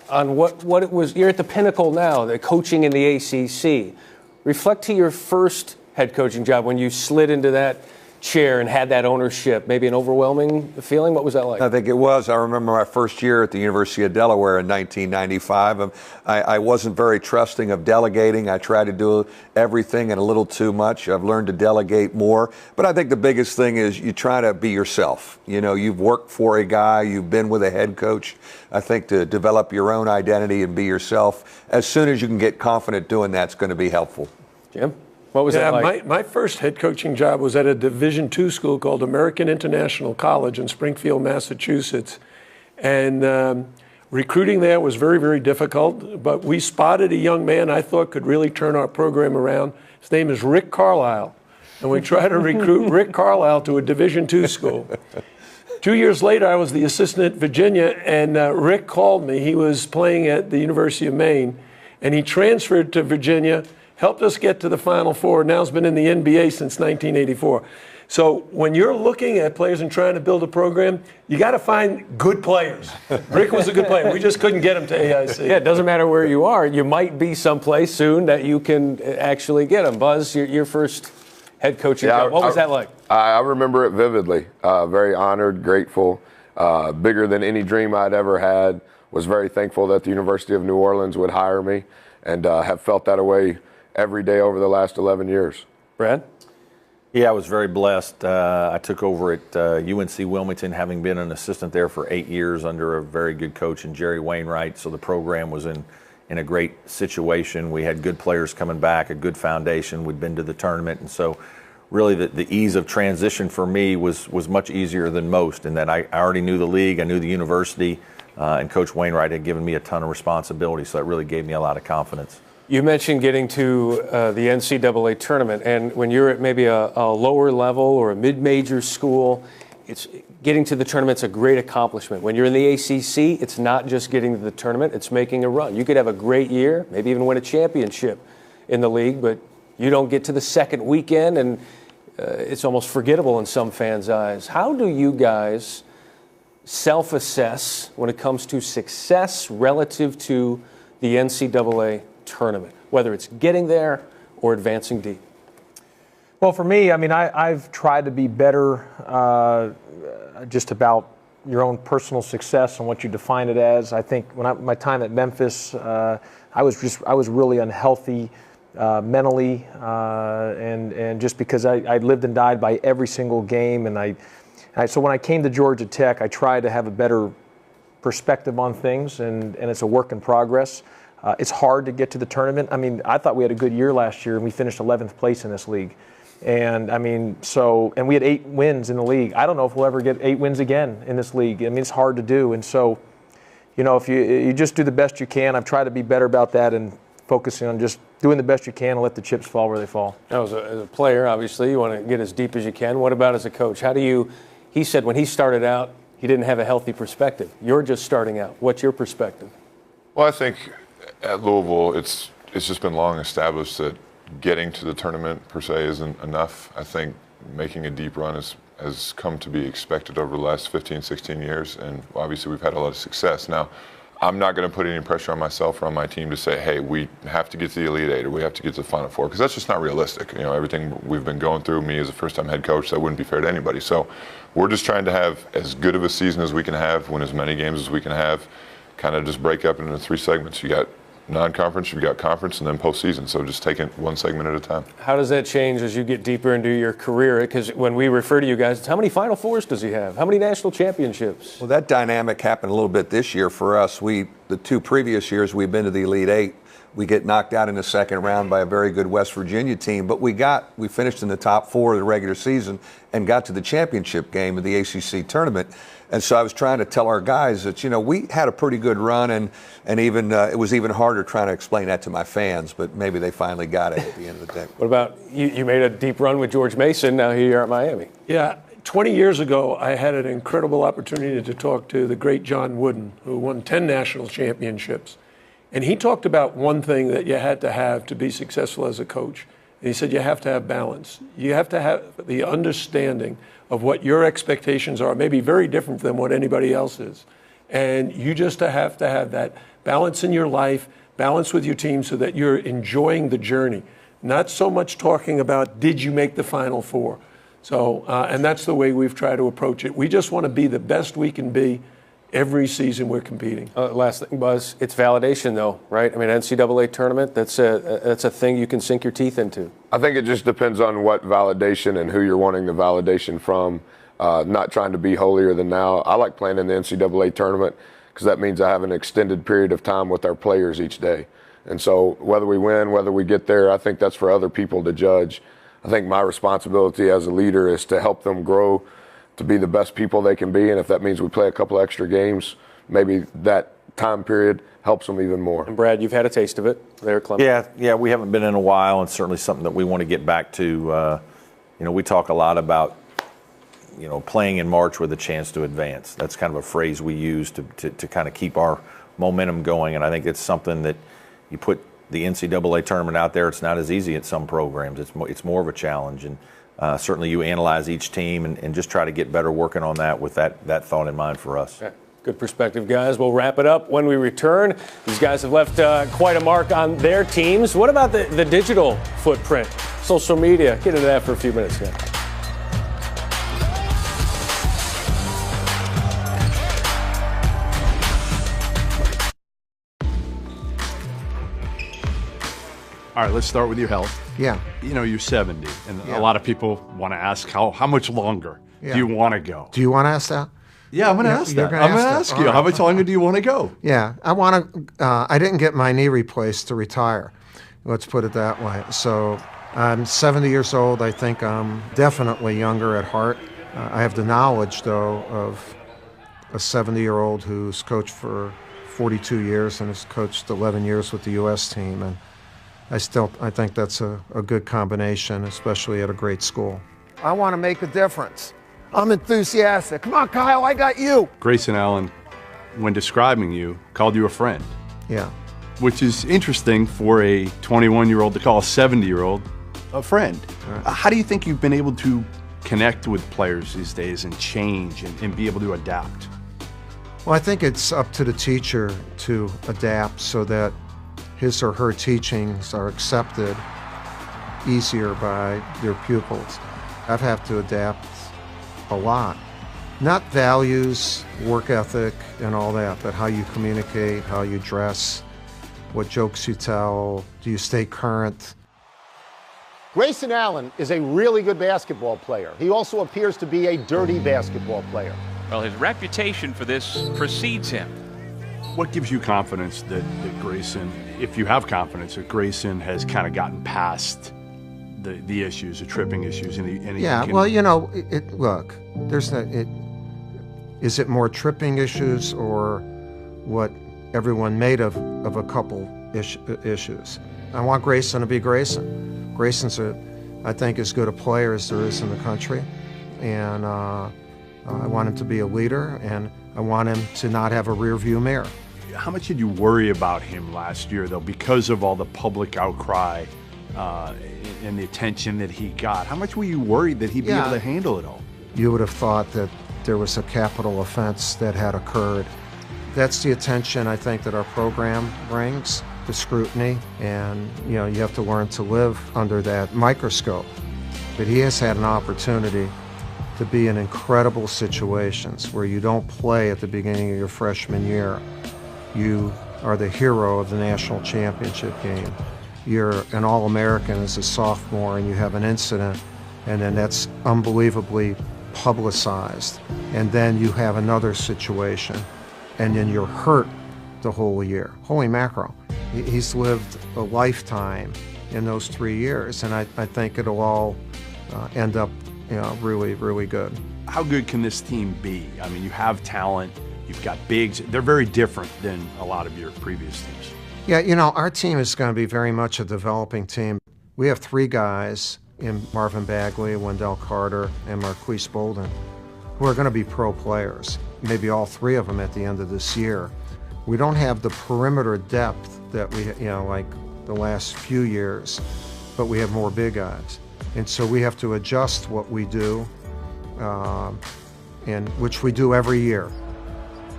what it was. You're at the pinnacle now, the coaching in the ACC. Reflect to your first head coaching job when you slid into that chair and had that ownership. Maybe an overwhelming feeling. What was that like? I think it was. I remember my first year at the University of Delaware in 1995. I wasn't very trusting of delegating. I tried to do everything and a little too much. I've learned to delegate more. But I think the biggest thing is you try to be yourself. You know, you've worked for a guy, you've been with a head coach. I think to develop your own identity and be yourself, as soon as you can get confident doing that's going to be helpful. Jim? What was that like? My first head coaching job was at a Division II school called American International College in Springfield, Massachusetts. And recruiting there was very, very difficult. But we spotted a young man I thought could really turn our program around. His name is Rick Carlisle. And we tried to recruit Rick Carlisle to a Division II school. 2 years later, I was the assistant at Virginia, and Rick called me. He was playing at the University of Maine, and he transferred to Virginia, helped us get to the Final Four, now has been in the NBA since 1984. So when you're looking at players and trying to build a program, you got to find good players. Rick was a good player. We just couldn't get him to AIC. Yeah, it doesn't matter where you are. You might be someplace soon that you can actually get him. Buzz, your first head coaching job, what was that like? I remember it vividly. Very honored, grateful, bigger than any dream I'd ever had. Was very thankful that the University of New Orleans would hire me, and have felt that way every day over the last 11 years. Brad? Yeah, I was very blessed. I took over at UNC Wilmington, having been an assistant there for 8 years under a very good coach in Jerry Wainwright. So the program was in a great situation. We had good players coming back, a good foundation. We'd been to the tournament. And so really the ease of transition for me was much easier than most in that I already knew the league. I knew the university. and Coach Wainwright had given me a ton of responsibility, so that really gave me a lot of confidence. You mentioned getting to the NCAA tournament, and when you're at maybe a lower level or a mid-major school, getting to the tournament's a great accomplishment. When you're in the ACC, it's not just getting to the tournament, it's making a run. You could have a great year, maybe even win a championship in the league, but you don't get to the second weekend, and it's almost forgettable in some fans' eyes. How do you guys self-assess when it comes to success relative to the NCAA tournament, whether it's getting there or advancing deep? Well, for me, I mean, I've tried to be better just about your own personal success and what you define it as. I think when my time at Memphis, I was really unhealthy mentally, and just because I lived and died by every single game, and so when I came to Georgia Tech, I tried to have a better perspective on things, and it's a work in progress. It's hard to get to the tournament. I mean, I thought we had a good year last year, and we finished 11th place in this league. And I mean, and we had 8 wins in the league. I don't know if we'll ever get 8 wins again in this league. I mean, it's hard to do. And so, you know, if you just do the best you can, I've tried to be better about that and focusing on just doing the best you can and let the chips fall where they fall. Now, as a player, obviously, you want to get as deep as you can. What about as a coach? He said when he started out, he didn't have a healthy perspective. You're just starting out. What's your perspective? Well, I think at Louisville, it's just been long established that getting to the tournament per se isn't enough. I think making a deep run has come to be expected over the last 15, 16 years, and obviously we've had a lot of success. Now, I'm not going to put any pressure on myself or on my team to say, hey, we have to get to the Elite Eight or we have to get to the Final Four, because that's just not realistic. You know, everything we've been going through, me as a first-time head coach, that wouldn't be fair to anybody. So we're just trying to have as good of a season as we can have, win as many games as we can have, kind of just break up into 3 segments. You got non-conference, you've got conference, and then postseason. So just taking one segment at a time. How does that change as you get deeper into your career? Because when we refer to you guys, how many Final Fours does he have? How many national championships? Well, that dynamic happened a little bit this year for us. The 2 previous years we've been to the Elite Eight. We get knocked out in the second round by a very good West Virginia team, but we finished in the top 4 of the regular season and got to the championship game of the ACC tournament. And so I was trying to tell our guys that, you know, we had a pretty good run, and even it was even harder trying to explain that to my fans, but maybe they finally got it at the end of the day. What about you made a deep run with George Mason, now here you are at Miami. Yeah, 20 years ago, I had an incredible opportunity to talk to the great John Wooden, who won 10 national championships. And he talked about one thing that you had to have to be successful as a coach. And he said you have to have balance. You have to have the understanding of what your expectations are, maybe very different than what anybody else is. And you just have to have that balance in your life, balance with your team, so that you're enjoying the journey. Not so much talking about, did you make the Final Four? So, and that's the way we've tried to approach it. We just want to be the best we can be every season we're competing. Last thing, Buzz, it's validation though, right? I mean, NCAA tournament, that's a thing you can sink your teeth into. I think it just depends on what validation and who you're wanting the validation from. Not trying to be holier than thou. I like playing in the NCAA tournament because that means I have an extended period of time with our players each day. And so whether we win, whether we get there, I think that's for other people to judge. I think my responsibility as a leader is to help them grow to be the best people they can be, and if that means we play a couple extra games, maybe that time period helps them even more. And Brad, you've had a taste of it there, Clement. Yeah, we haven't been in a while, and certainly something that we want to get back to. You know, we talk a lot about, you know, playing in March with a chance to advance. That's kind of a phrase we use to kind of keep our momentum going, and I think it's something that you put the NCAA tournament out there. It's not as easy at some programs. It's more of a challenge, and certainly you analyze each team and just try to get better working on that with that thought in mind for us. Okay. Good perspective, guys. We'll wrap it up when we return. These guys have left quite a mark on their teams. What about the digital footprint, social media? Get into that for a few minutes, guys. All right, let's start with your health. Yeah. You know, you're 70, and a lot of people want to ask how much longer do you want to go? Do you want to ask that? Yeah, I'm going to ask that. I'm going to ask you, how much longer do you want to go? Yeah, I didn't get my knee replaced to retire. Let's put it that way. So I'm 70 years old. I think I'm definitely younger at heart. I have the knowledge, though, of a 70-year-old who's coached for 42 years and has coached 11 years with the U.S. team. And I think that's a good combination, especially at a great school. I want to make a difference. I'm enthusiastic. Come on, Kyle, I got you. Grayson Allen, when describing you, called you a friend. Yeah. Which is interesting for a 21-year-old to call a 70-year-old a friend. Right. How do you think you've been able to connect with players these days and change and be able to adapt? Well, I think it's up to the teacher to adapt so that his or her teachings are accepted easier by their pupils. I've had to adapt a lot. Not values, work ethic, and all that, but how you communicate, how you dress, what jokes you tell, do you stay current? Grayson Allen is a really good basketball player. He also appears to be a dirty basketball player. Well, his reputation for this precedes him. What gives you confidence that Grayson, if you have confidence, that Grayson has kind of gotten past the issues, the tripping issues? Well, you know, look, there's no, is it more tripping issues or what everyone made of a couple issues? I want Grayson to be Grayson. Grayson's, I think, as good a player as there is in the country. And I want him to be a leader, and I want him to not have a rear-view mirror. How much did you worry about him last year, though, because of all the public outcry and the attention that he got? How much were you worried that he'd be able to handle it all? You would have thought that there was a capital offense that had occurred. That's the attention, I think, that our program brings, the scrutiny, and you know, you have to learn to live under that microscope. But he has had an opportunity to be in incredible situations where you don't play at the beginning of your freshman year. You are the hero of the national championship game. You're an All-American as a sophomore and you have an incident, and then that's unbelievably publicized. And then you have another situation, and then you're hurt the whole year. Holy mackerel. He's lived a lifetime in those 3 years, and I think it'll all end up really, really good. How good can this team be? I mean, you have talent, you've got bigs. They're very different than a lot of your previous teams. Yeah, you know, our team is going to be very much a developing team. We have 3 guys in Marvin Bagley, Wendell Carter, and Marquise Bolden who are going to be pro players, maybe all 3 of them at the end of this year. We don't have the perimeter depth that we, like the last few years, but we have more big guys. And so we have to adjust what we do, and which we do every year.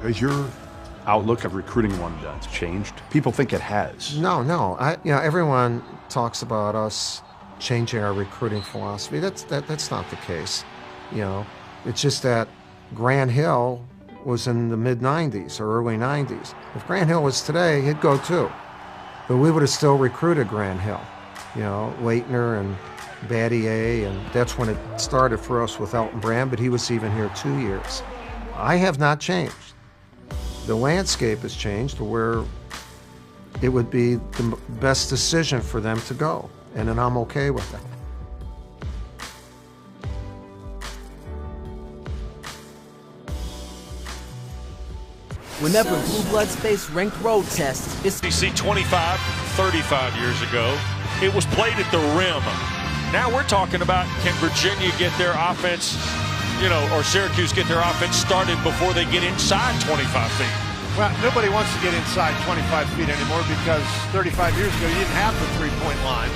Has your outlook of recruiting one that's changed? People think it has. No. Everyone talks about us changing our recruiting philosophy. That's not the case. It's just that Grant Hill was in the mid-'90s or early '90s. If Grant Hill was today, he'd go too. But we would have still recruited Grant Hill. Leitner and Battier, and that's when it started for us with Elton Brand, but he was even here 2 years. I have not changed. The landscape has changed to where it would be the best decision for them to go, and then I'm okay with that. Whenever Blue Bloods face ranked road tests, it's SEC 25, 35 years ago. It was played at the rim. Now we're talking about, can Virginia get their offense, or Syracuse get their offense started before they get inside 25 feet? Well, nobody wants to get inside 25 feet anymore because 35 years ago you didn't have the three-point line,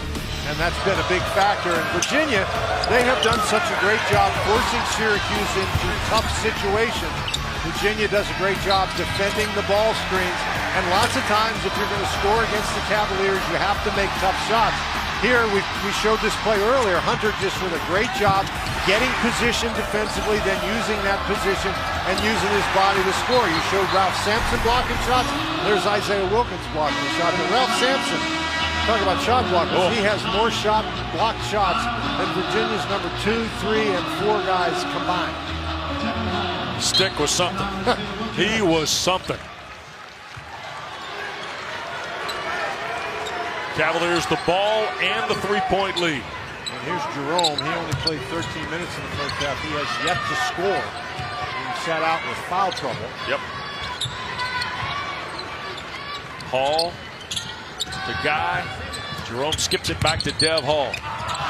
and that's been a big factor. In Virginia, they have done such a great job forcing Syracuse into tough situations. Virginia does a great job defending the ball screens, and lots of times if you're going to score against the Cavaliers, you have to make tough shots. Here, we showed this play earlier. Hunter just did a great job getting position defensively, then using that position and using his body to score. You showed Ralph Sampson blocking shots. There's Isaiah Wilkins blocking a shot. But Ralph Sampson, talk about shot blockers, he has more blocked shots than Virginia's number 2, 3, and 4 guys combined. Stick was something. He was something. Cavaliers the ball and the three-point lead. And here's Jerome. He only played 13 minutes in the first half. He has yet to score. He sat out with foul trouble. Yep. Hall to Guy. Jerome skips it back to Dev Hall.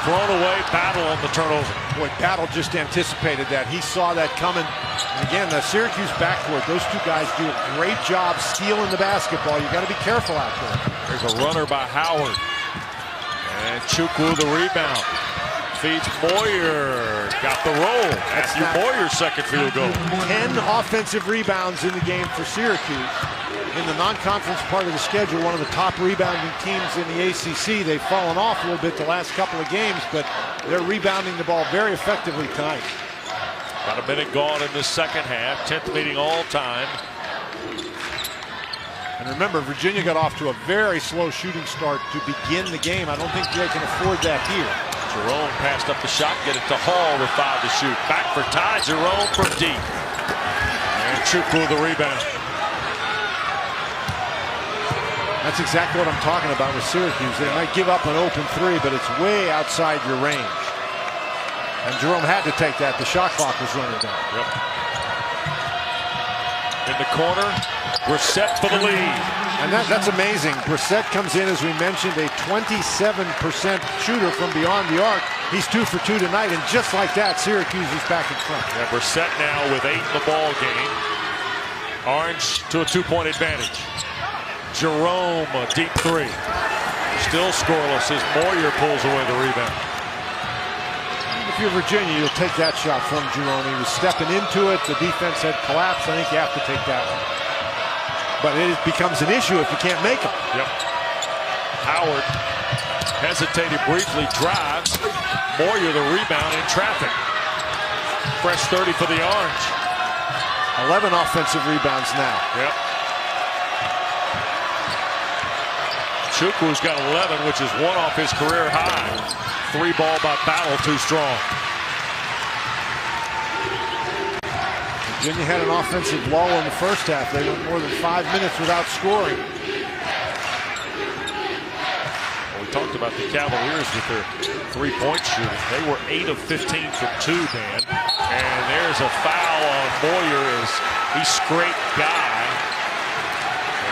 Thrown away, Battle on the turnover. Boy, Battle just anticipated that. He saw that coming. And again, the Syracuse backcourt, those two guys do a great job stealing the basketball. You got to be careful out there. There's a runner by Howard. And Chukwu the rebound. Feeds Moyer. Got the roll. Matthew Moyer's second field goal. 10 offensive rebounds in the game for Syracuse. In the non-conference part of the schedule, one of the top rebounding teams in the ACC. They've fallen off a little bit the last couple of games, but they're rebounding the ball very effectively tonight. About a minute gone in this second half. 10th meeting all time. And remember, Virginia got off to a very slow shooting start to begin the game. I don't think they can afford that here. Jerome passed up the shot, get it to Hall with 5 to shoot. Back for Ty Jerome from deep. And Chukwu the rebound. That's exactly what I'm talking about with Syracuse. They might give up an open three, but it's way outside your range. And Jerome had to take that. The shot clock was running down. Yep. In the corner, Brissett for the lead. And that's amazing. Brissett comes in, as we mentioned, a 27% shooter from beyond the arc. He's 2 for 2 tonight, and just like that, Syracuse is back in front. Yeah, Brissett now with 8 in the ball game. Orange to a 2-point advantage. Jerome, a deep 3. Still scoreless as Moyer pulls away the rebound. If you're Virginia, you'll take that shot from Jerome. He was stepping into it. The defense had collapsed. I think you have to take that one. But it becomes an issue if you can't make them. Yep. Howard hesitated briefly, drives. Moyer the rebound in traffic. Fresh 30 for the Orange. 11 offensive rebounds now. Yep. Chukwu's got 11, which is 1 off his career high. 3 ball by Battle, too strong. Virginia had an offensive lull in the first half. They went more than 5 minutes without scoring. Well, we talked about the Cavaliers with their 3-point shooting. They were 8 of 15 from 2, Dan. And there's a foul on Moyer as he scraped Guy.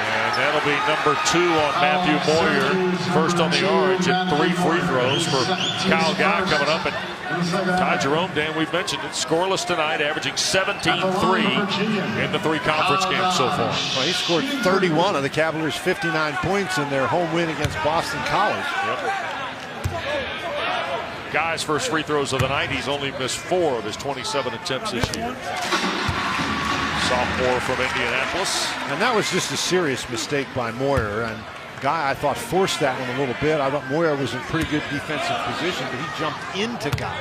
And that'll be number 2 on Matthew Moyer. First on the Orange, and 3 free throws for Kyle Guy coming up. And Ty Jerome, Dan, we've mentioned it, scoreless tonight, averaging 17-3 in the 3 conference games so far. Well, he scored 31 of the Cavaliers' 59 points in their home win against Boston College. Yep. Guy's first free throws of the night. He's only missed 4 of his 27 attempts this year. Sophomore from Indianapolis. And that was just a serious mistake by Moyer. And Guy, I thought, forced that one a little bit. I thought Moyer was in pretty good defensive position, but he jumped into Guy.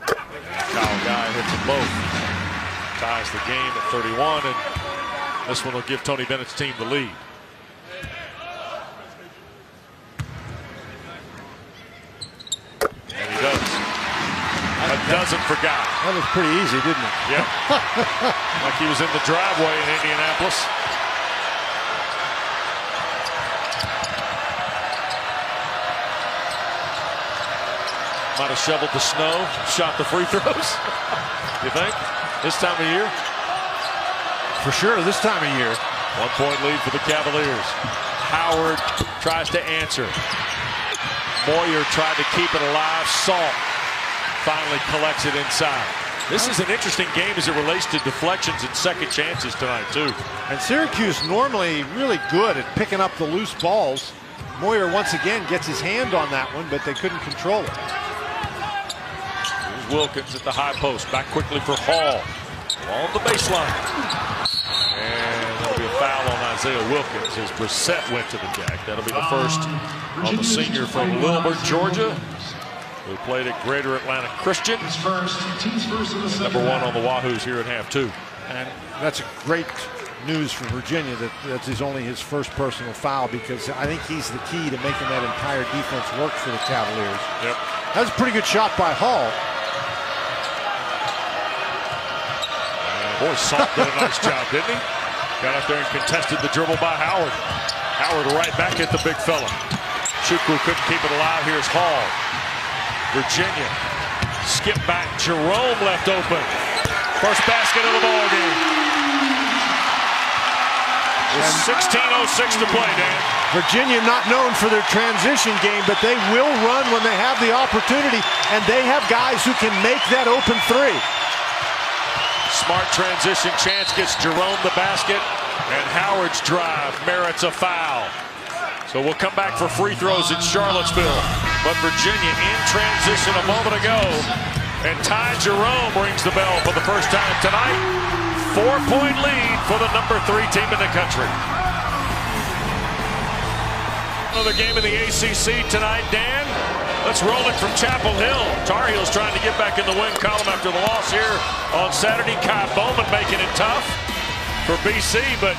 Kyle Guy hits them both. Ties the game at 31, and this one will give Tony Bennett's team the lead. And he does. A dozen for Guy. That was pretty easy, didn't it? Yeah. Like he was in the driveway in Indianapolis. Might have shoveled the snow, shot the free throws. You think? This time of year? For sure, this time of year. 1-point lead for the Cavaliers. Howard tries to answer. Moyer tried to keep it alive. Salt finally collects it inside. This is an interesting game as it relates to deflections and second chances tonight, too. And Syracuse normally really good at picking up the loose balls. Moyer once again gets his hand on that one, but they couldn't control it. Here's Wilkins at the high post. Back quickly for Hall. On the baseline. And that'll be a foul on Isaiah Wilkins as Brissett went to the jack. That'll be the first on the senior from Wilbur, Georgia, who played at Greater Atlanta Christian. Number 1 on the Wahoos here at half 2. And that's a great news for Virginia that that's only his first personal foul, because I think he's the key to making that entire defense work for the Cavaliers. Yep. That was a pretty good shot by Hall. Boy, Salt did a nice job, didn't he? Got up there and contested the dribble by Howard. Howard right back at the big fella. Chukwu couldn't keep it alive. Here's Hall. Virginia. Skip back. Jerome left open. First basket of the ball game. With 16:06 to play, Dan. Virginia not known for their transition game, but they will run when they have the opportunity, and they have guys who can make that open three. Smart transition. Chance gets Jerome the basket, and Howard's drive merits a foul. So we'll come back for free throws in Charlottesville. But Virginia in transition a moment ago, and Ty Jerome rings the bell for the first time tonight. 4-point lead for the number 3 team in the country. Another game in the ACC tonight, Dan. Let's roll it from Chapel Hill. Tar Heels trying to get back in the win column after the loss here on Saturday. Kai Bowman making it tough for BC, but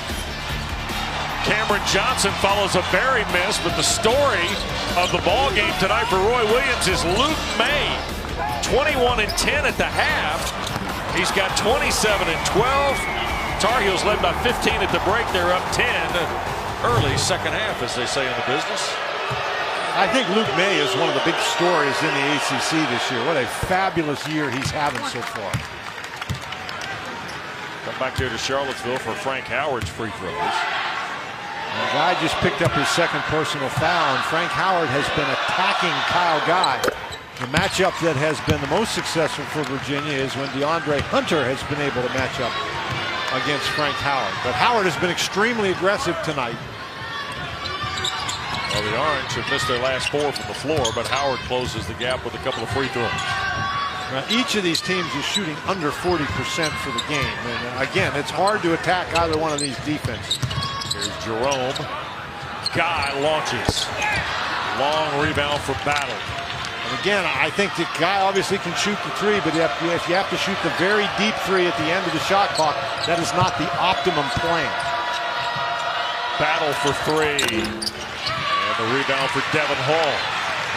Cameron Johnson follows a Berry miss. But the story of the ball game tonight for Roy Williams is Luke May, 21-10 at the half. He's got 27 and 12. Tar Heels led by 15 at the break. They're up 10 early second half, as they say in the business. I think Luke May is one of the big stories in the ACC this year. What a fabulous year he's having so far. Come back here to Charlottesville for Frank Howard's free throws. The guy just picked up his second personal foul, and Frank Howard has been attacking Kyle Guy. The matchup that has been the most successful for Virginia is when DeAndre Hunter has been able to match up against Frank Howard. But Howard has been extremely aggressive tonight. Well, the Orange have missed their last 4 from the floor, but Howard closes the gap with a couple of free throws. Now, each of these teams is shooting under 40% for the game. And again, it's hard to attack either one of these defenses. Here's Jerome. Guy launches. Long rebound for Battle. And again, I think the guy obviously can shoot the three, but if you have to shoot the very deep three at the end of the shot clock, that is not the optimum plan. Battle for 3. And the rebound for Devin Hall.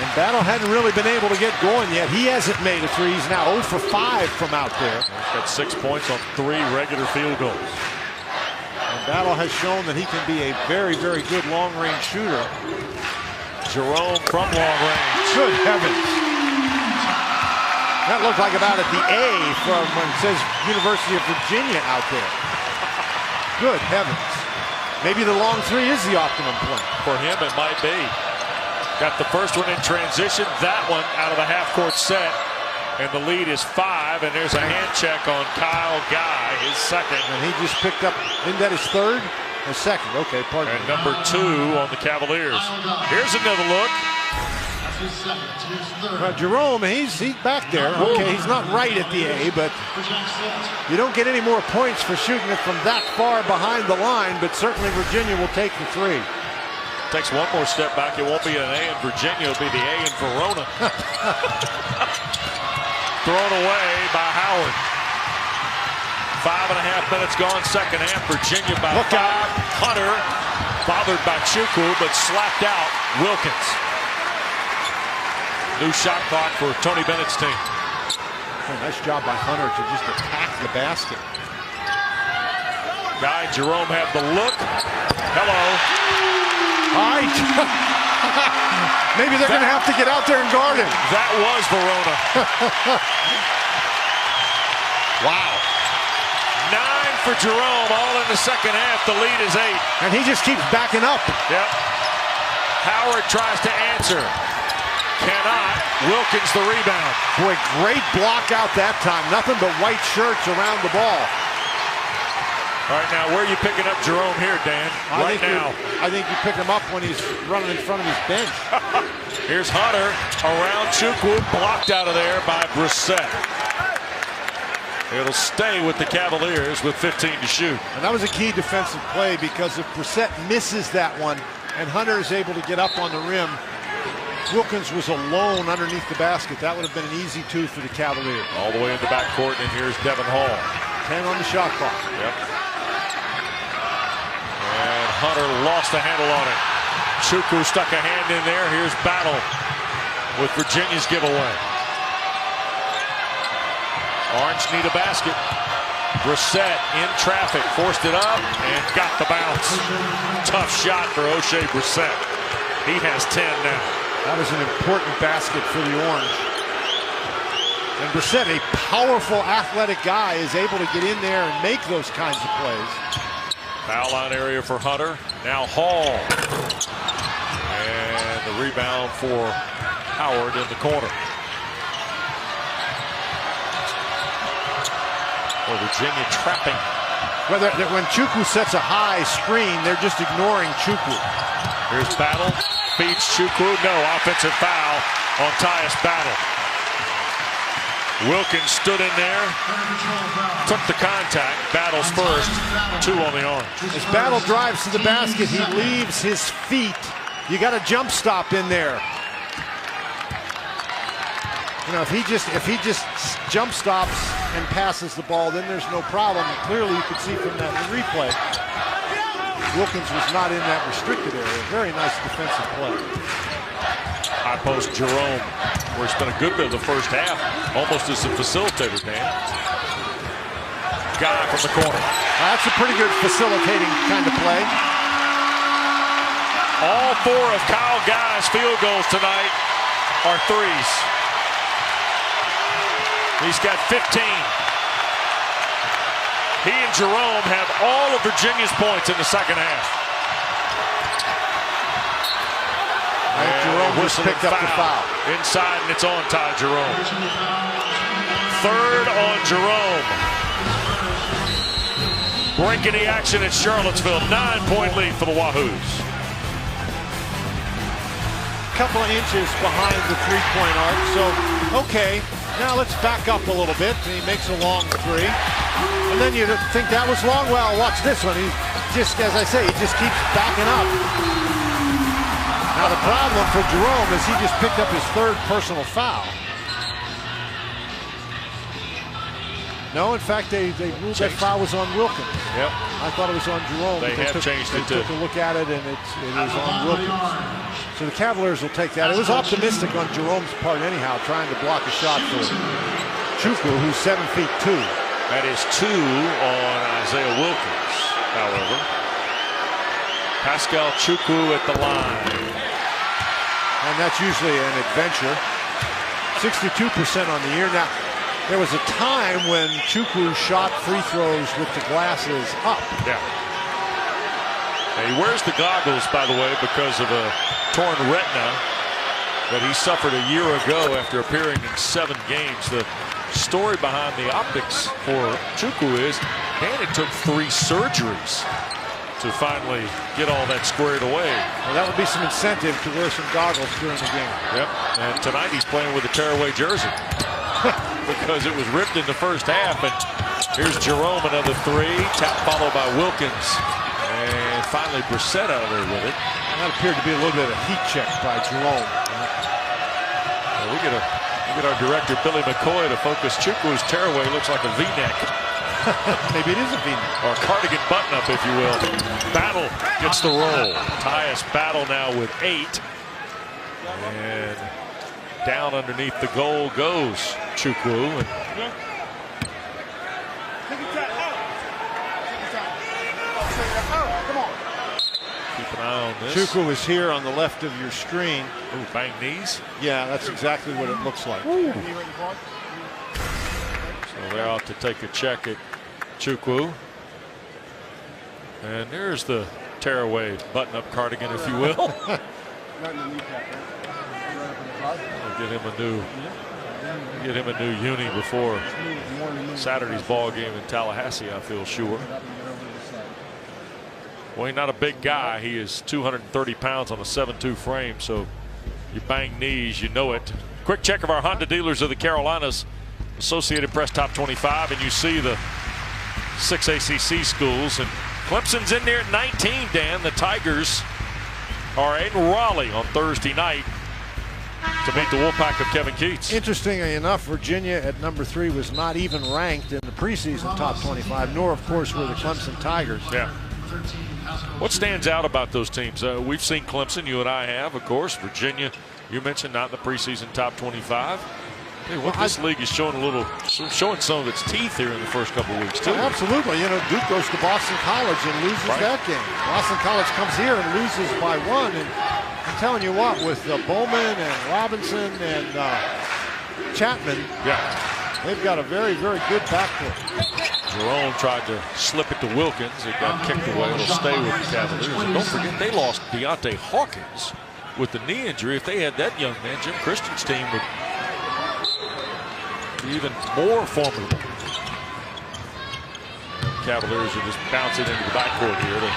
And Battle hadn't really been able to get going yet. He hasn't made a three. He's now 0 for 5 from out there. He's got 6 points on 3 regular field goals. And Battle has shown that he can be a very, very good long-range shooter. Jerome from long range. Good heavens. That looked like about at the A from when it says University of Virginia out there. Good heavens. Maybe the long 3 is the optimum point. For him, it might be. Got the first one in transition. That one out of the half-court set. And the lead is 5. And there's a hand check on Kyle Guy, his second. And he just picked up, isn't that his third? His second, okay, pardon me. And number 2 on the Cavaliers. Here's another look. Jerome, he's back there. Okay, he's not right at the A, but you don't get any more points for shooting it from that far behind the line, but certainly Virginia will take the 3. Takes one more step back. It won't be an A in Virginia. It'll be the A in Verona. Thrown away by Howard. 5.5 minutes gone, second half. Virginia by 5. Hunter bothered by Chukwu, but slapped out Wilkins. New shot clock for Tony Bennett's team. Oh, nice job by Hunter to just attack the basket. Guy Jerome had the look. Hello. All right. Maybe they're going to have to get out there and guard him. That was Verona. Wow. 9 for Jerome, all in the second half. The lead is 8. And he just keeps backing up. Yep. Howard tries to answer. Cannot. Wilkins the rebound. Boy, great block out that time. Nothing but white shirts around the ball. All right, now where are you picking up Jerome here, Dan? Right now. I think you pick him up when he's running in front of his bench. Here's Hunter around Chukwu, blocked out of there by Brissett. It'll stay with the Cavaliers with 15 to shoot. And that was a key defensive play, because if Brissett misses that one and Hunter is able to get up on the rim, Wilkins was alone underneath the basket. That would have been an easy 2 for the Cavaliers. All the way in the backcourt, and here's Devin Hall. 10 on the shot clock. Yep. And Hunter lost the handle on it. Chukwu stuck a hand in there. Here's Battle with Virginia's giveaway. Orange need a basket. Brissett in traffic, forced it up and got the bounce. Tough shot for O'Shea Brissett. He has 10 now. That was an important basket for the Orange. And Brissett, a powerful, athletic guy, is able to get in there and make those kinds of plays. Foul line area for Hunter. Now Hall. And the rebound for Howard in the corner. Well, Virginia trapping. When Chukwu sets a high screen, they're just ignoring Chukwu. Here's Battle. Feeds Chukwu. No, offensive foul on Tyus Battle. Wilkins stood in there, took the contact. Battle's first, 2 on the arm. As Battle drives to the basket, he leaves his feet. You got a jump stop in there. You know, if he just jump stops and passes the ball, then there's no problem. Clearly, you could see from that replay, Wilkins was not in that restricted area. Very nice defensive play. High post Jerome, where he spent a good bit of the first half, almost as a facilitator, Dan. Guy from the corner. That's a pretty good facilitating kind of play. All 4 of Kyle Guy's field goals tonight are threes. He's got 15. He and Jerome have all of Virginia's points in the second half. Jerome just picked up the foul. Inside, and it's on Ty Jerome. Third on Jerome. Breaking the action at Charlottesville. 9-point lead for the Wahoos. Couple of inches behind the three-point arc. So, okay, now let's back up a little bit. And he makes a long three. And then you think that was long. Well, watch this one. He just, as I say, he just keeps backing up. Now the problem for Jerome is he just picked up his 3rd personal foul. No, in fact, they ruled that foul was on Wilkins. Yep. I thought it was on Jerome. They have changed it They too. took a look at it, and it is on Wilkins. So the Cavaliers will take that. It was optimistic on Jerome's part anyhow, trying to block a shot for Chukwu, who's 7'2". That is 2 on Isaiah Wilkins, however. Pascal Chukwu at the line. And that's usually an adventure. 62% on the year. Now, there was a time when Chukwu shot free throws with the glasses up. Yeah. And he wears the goggles, by the way, because of a torn retina that he suffered a year ago after appearing in 7 games. The story behind the optics for Chukwu is, and it took 3 surgeries to finally get all that squared away. Well, that would be some incentive to wear some goggles during the game. Yep. And tonight he's playing with a tearaway jersey because it was ripped in the first half. And here's Jerome, another 3. Tap followed by Wilkins. And finally Brissett out of there with it. That appeared to be a little bit of a heat check by Jerome. Well, we get our director Billy McCoy to focus. Chukwu's tearaway looks like a V-neck. Maybe it is a V-neck. Or a cardigan button-up, if you will. Battle gets the roll. Tyus Battle now with 8. And down underneath the goal goes Chukwu. Keep an eye on this. Chukwu is here on the left of your screen. Ooh, bang knees? Yeah, that's exactly what it looks like. So they're out to take a check at Chukwu. And there's the tearaway button-up cardigan, if you will. We'll get him a new uni before Saturday's ball game in Tallahassee, I feel sure. Well, he's not a big guy. He is 230 pounds on a 7'2" frame, so you bang knees, you know it. Quick check of our Honda dealers of the Carolinas. Associated Press Top 25, and you see the 6 ACC schools. And Clemson's in there at 19, Dan. The Tigers are in Raleigh on Thursday night to meet the Wolfpack of Kevin Keats. Interestingly enough, Virginia at number 3 was not even ranked in the preseason top 25, nor, of course, were the Clemson Tigers. Yeah. What stands out about those teams? We've seen Clemson, you and I have, of course. Virginia, you mentioned, not in the preseason top 25. Hey, what this league is showing showing some of its teeth here in the first couple of weeks, too. Absolutely. You know, Duke goes to Boston College and loses that game. Boston College comes here and loses by 1. And I'm telling you what, with Bowman and Robinson and Chapman. Yeah. They've got a very, very good backcourt. Jerome tried to slip it to Wilkins. It got kicked away. It'll stay with the Cavaliers. And don't forget, they lost Deontay Hawkins with the knee injury. If they had that young man, Jim Christian's team would be even more formidable. And Cavaliers are just bouncing into the backcourt here to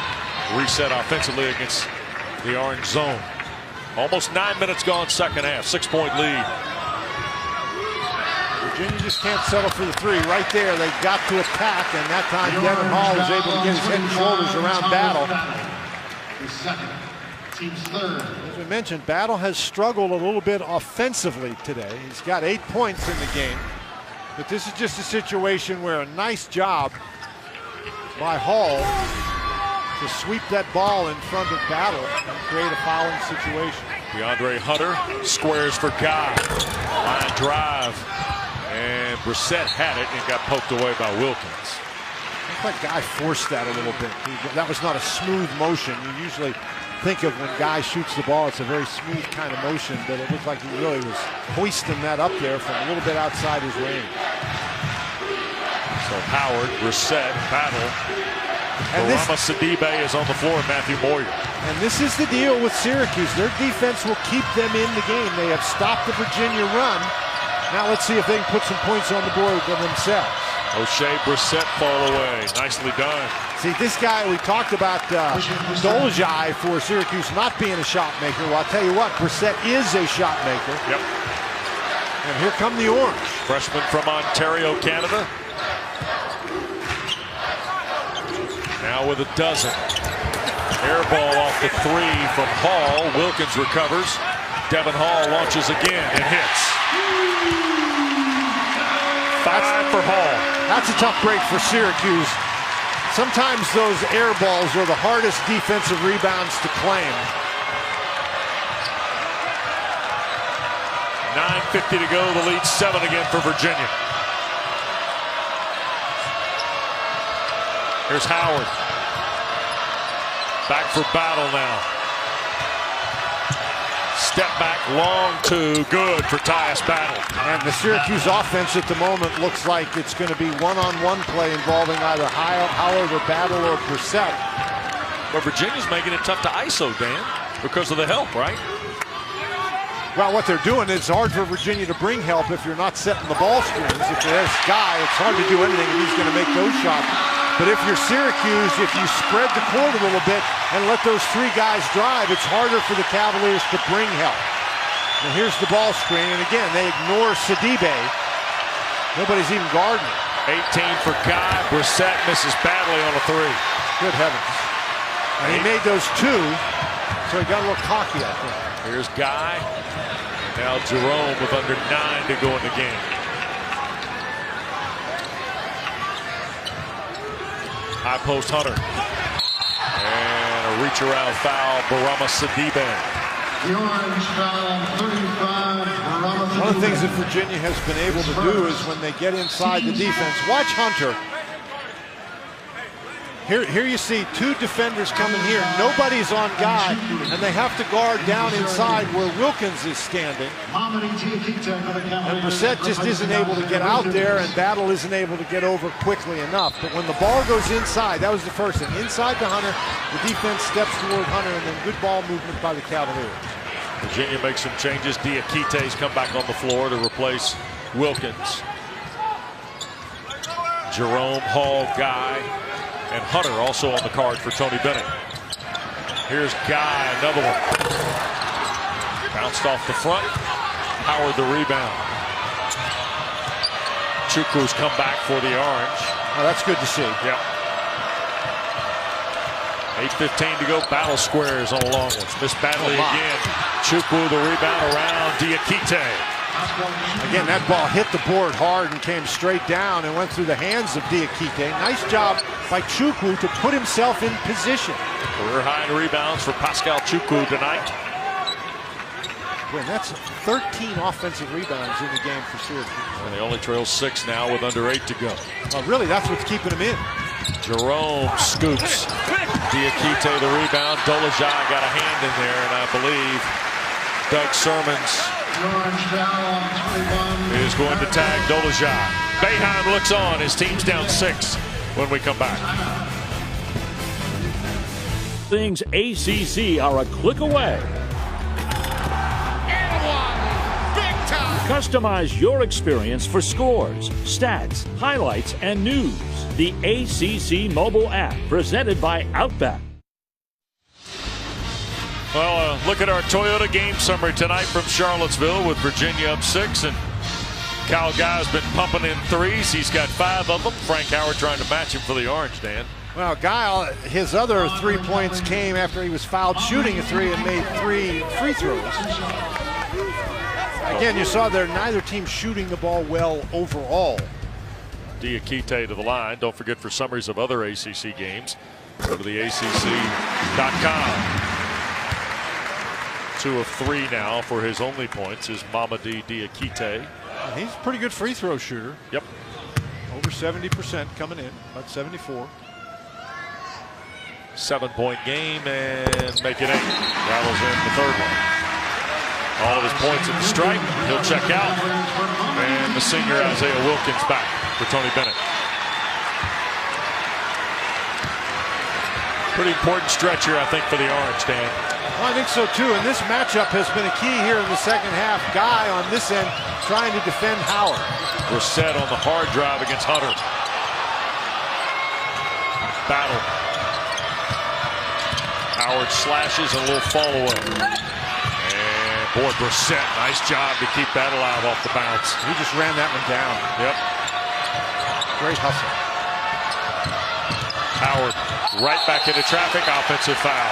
reset offensively against the orange zone. Almost 9 minutes gone, second half. 6-point lead. Virginia just can't settle for the three. Right there, they got to attack, and that time Devin Hall was able to get his head and shoulders around Battle. As we mentioned, Battle has struggled a little bit offensively today. He's got 8 points in the game, but this is just a situation where a nice job by Hall to sweep that ball in front of Battle and create a fouling situation. DeAndre Hunter squares for Guy. Line drive. And Brissett had it and got poked away by Wilkins. I thought Guy forced that a little bit. That was not a smooth motion. You usually think of when Guy shoots the ball, it's a very smooth kind of motion, but it looked like he really was hoisting that up there from a little bit outside his range. So Howard, Brissett, Battle. And Barama Sidibe is on the floor, Matthew Moyer. And this is the deal with Syracuse. Their defense will keep them in the game. They have stopped the Virginia run. Now let's see if they can put some points on the board for themselves. O'Shea Brissett fall away. Nicely done. See, this guy, we talked about Dolezaj for Syracuse not being a shot maker. Well, I'll tell you what, Brissett is a shot maker. Yep. And here come the Orange. Freshman from Ontario, Canada. Now with a dozen. Air ball off the three from Hall. Wilkins recovers. Devin Hall launches again and hits. 5 for Hall. That's a tough break for Syracuse. Sometimes those air balls are the hardest defensive rebounds to claim. 9:50 to go. The lead 7 again for Virginia. Here's Howard. Back for Battle now. Step back, long two, good for Tyus Battle. And the Syracuse offense at the moment looks like it's going to be one-on-one play involving either Howard or Battle or Brissett. But Virginia's making it tough to ISO, Dan, because of the help, right? Well, what they're doing is hard for Virginia to bring help if you're not setting the ball screens. If there's Guy, it's hard to do anything if he's going to make those shots. But if you're Syracuse, if you spread the court a little bit and let those three guys drive, it's harder for the Cavaliers to bring help. And here's the ball screen, and again, they ignore Sidibe. Nobody's even guarding it. 18 for Guy. Brissett misses badly on a three. Good heavens. And he made those two, so he got a little cocky, I think. Here's Guy. Now Jerome with under 9 to go in the game. High post Hunter. And a reach around foul, Barama Sidibe. The orange foul, 35, Barama Sidibe. One of the things that Virginia has been able to do is when they get inside the defense, watch Hunter. Here you see two defenders coming here. Nobody's on Guy, and they have to guard down inside where Wilkins is standing. And Brissett just isn't able to get out there, and Battle isn't able to get over quickly enough. But when the ball goes inside, that was the first thing. Inside to Hunter, the defense steps toward Hunter, and then good ball movement by the Cavaliers. Virginia makes some changes. Diakite's come back on the floor to replace Wilkins. Jerome, Hall, Guy, and Hunter also on the card for Tony Bennett. Here's Guy, another one. Bounced off the front. Howard the rebound. Chukwu's come back for the Orange. Oh, that's good to see. Yep. 8:15 to go. Battle squares on a long one. Miss Batley again. Chukwu the rebound around Diakite. Again, that ball hit the board hard and came straight down and went through the hands of Diakite. Nice job by Chukwu to put himself in position. Career high in rebounds for Pascal Chukwu tonight. And that's 13 offensive rebounds in the game for Syracuse. And they only trail 6 now with under 8 to go. Well, really, that's what's keeping them in. Jerome scoops. Diakite the rebound. Dolezaj got a hand in there, and I believe Doug Sermons orange foul on 21. Is going to tag Dolezaj. Boeheim looks on. His team's down 6 when we come back. Things ACC are a click away. Customize your experience for scores, stats, highlights, and news. The ACC mobile app, presented by Outback. Well, look at our Toyota game summary tonight from Charlottesville with Virginia up 6. And Kyle Guy's been pumping in threes. He's got 5 of them. Frank Howard trying to match him for the Orange, Dan. Well, Guile, his other 3 points came after he was fouled shooting a 3 and made 3 free throws. Again, you saw there neither team shooting the ball well overall. Diakite to the line. Don't forget for summaries of other ACC games, go to the ACC.com. 2 of 3 now for his only points is Mamadi Diakite. He's a pretty good free throw shooter. Yep. Over 70% coming in, about 74. 7-point game and make it 8. Rattles in the third one. All of his points at the stripe. He'll check out. And the senior Isaiah Wilkins back for Tony Bennett. Pretty important stretch here, I think, for the Orange, Dan. Well, I think so, too. And this matchup has been a key here in the second half. Guy on this end trying to defend Howard. Brissett on the hard drive against Hunter. Battle. Howard slashes and a little follow-up. Boy, Brissett, nice job to keep that alive off the bounce. He just ran that one down. Yep. Great hustle. Howard right back into traffic, offensive foul.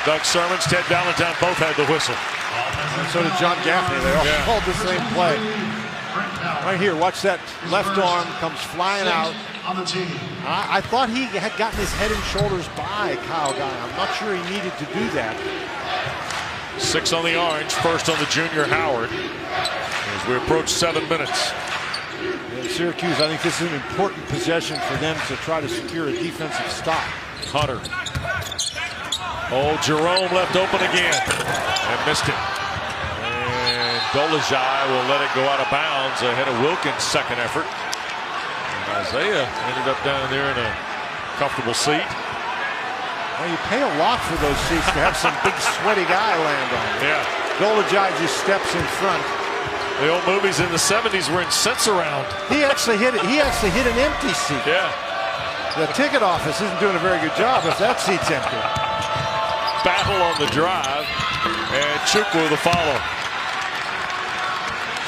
Doug Sermons, Ted Valentine both had the whistle. And so did John Gaffney. They all called the same play. Right here, watch that left arm comes flying out. I thought he had gotten his head and shoulders by Kyle Guy. I'm not sure he needed to do that. 6 on the Orange, first on the junior Howard. As we approach 7 minutes. And Syracuse, I think this is an important possession for them to try to secure a defensive stop. Hunter. Oh, Jerome left open again and missed it. And Dolezaj will let it go out of bounds ahead of Wilkins' second effort. And Isaiah ended up down there in a comfortable seat. Well, you pay a lot for those seats to have some big sweaty guy land on you. Yeah. Dolezaj just steps in front. The old movies in the 70s were in Sense-Around. He actually hit it. He actually hit an empty seat. Yeah. The ticket office isn't doing a very good job if that seat's empty. Battle on the drive, and Chukwu the follow.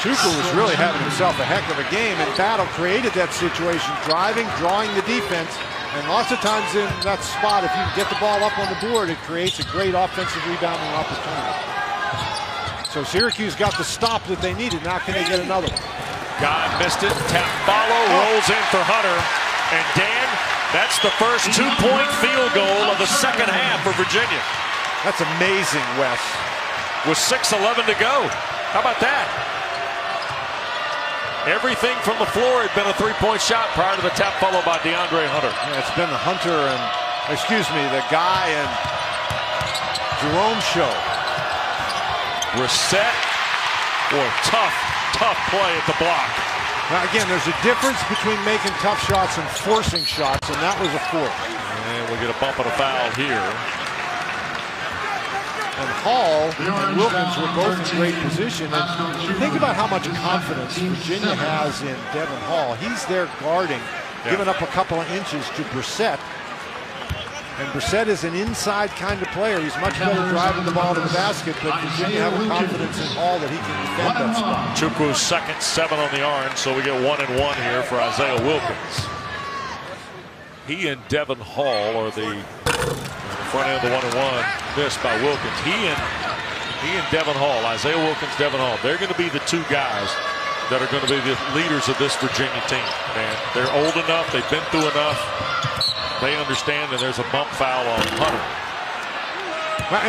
Chukwu was really having himself a heck of a game, and Battle created that situation, driving, drawing the defense. And lots of times in that spot, if you get the ball up on the board, it creates a great offensive rebounding opportunity. So Syracuse got the stop that they needed. Now can they get another one? Guy missed it. Tap follow, rolls in for Hunter. And Dan, that's the first 2-point field goal of the second half for Virginia. That's amazing, Wes. With 6:11 to go. How about that? Everything from the floor had been a 3-point shot prior to the tap followed by DeAndre Hunter. Yeah, it's been the Hunter and, the Guy and Jerome show. Brissett, boy, tough play at the block. Now again, there's a difference between making tough shots and forcing shots, and that was a force. And we get a bump and a foul here. And Hall and Wilkins were both in great position. And think about how much confidence Virginia has in Devin Hall. He's there guarding, giving up a couple of inches to Brissett. And Brissett is an inside kind of player. He's much better driving the ball to the basket, but Virginia have confidence in Hall that he can defend that spot. Chukwu's second, 7 on the Orange, so we get 1 and 1 here for Isaiah Wilkins. He and Devin Hall are the front end of the 1 and 1. Missed by Wilkins. He and Devin Hall, Isaiah Wilkins, Devin Hall. They're going to be the 2 guys that are going to be the leaders of this Virginia team. Man, they're old enough. They've been through enough. They understand, and there's a bump foul on Hunter.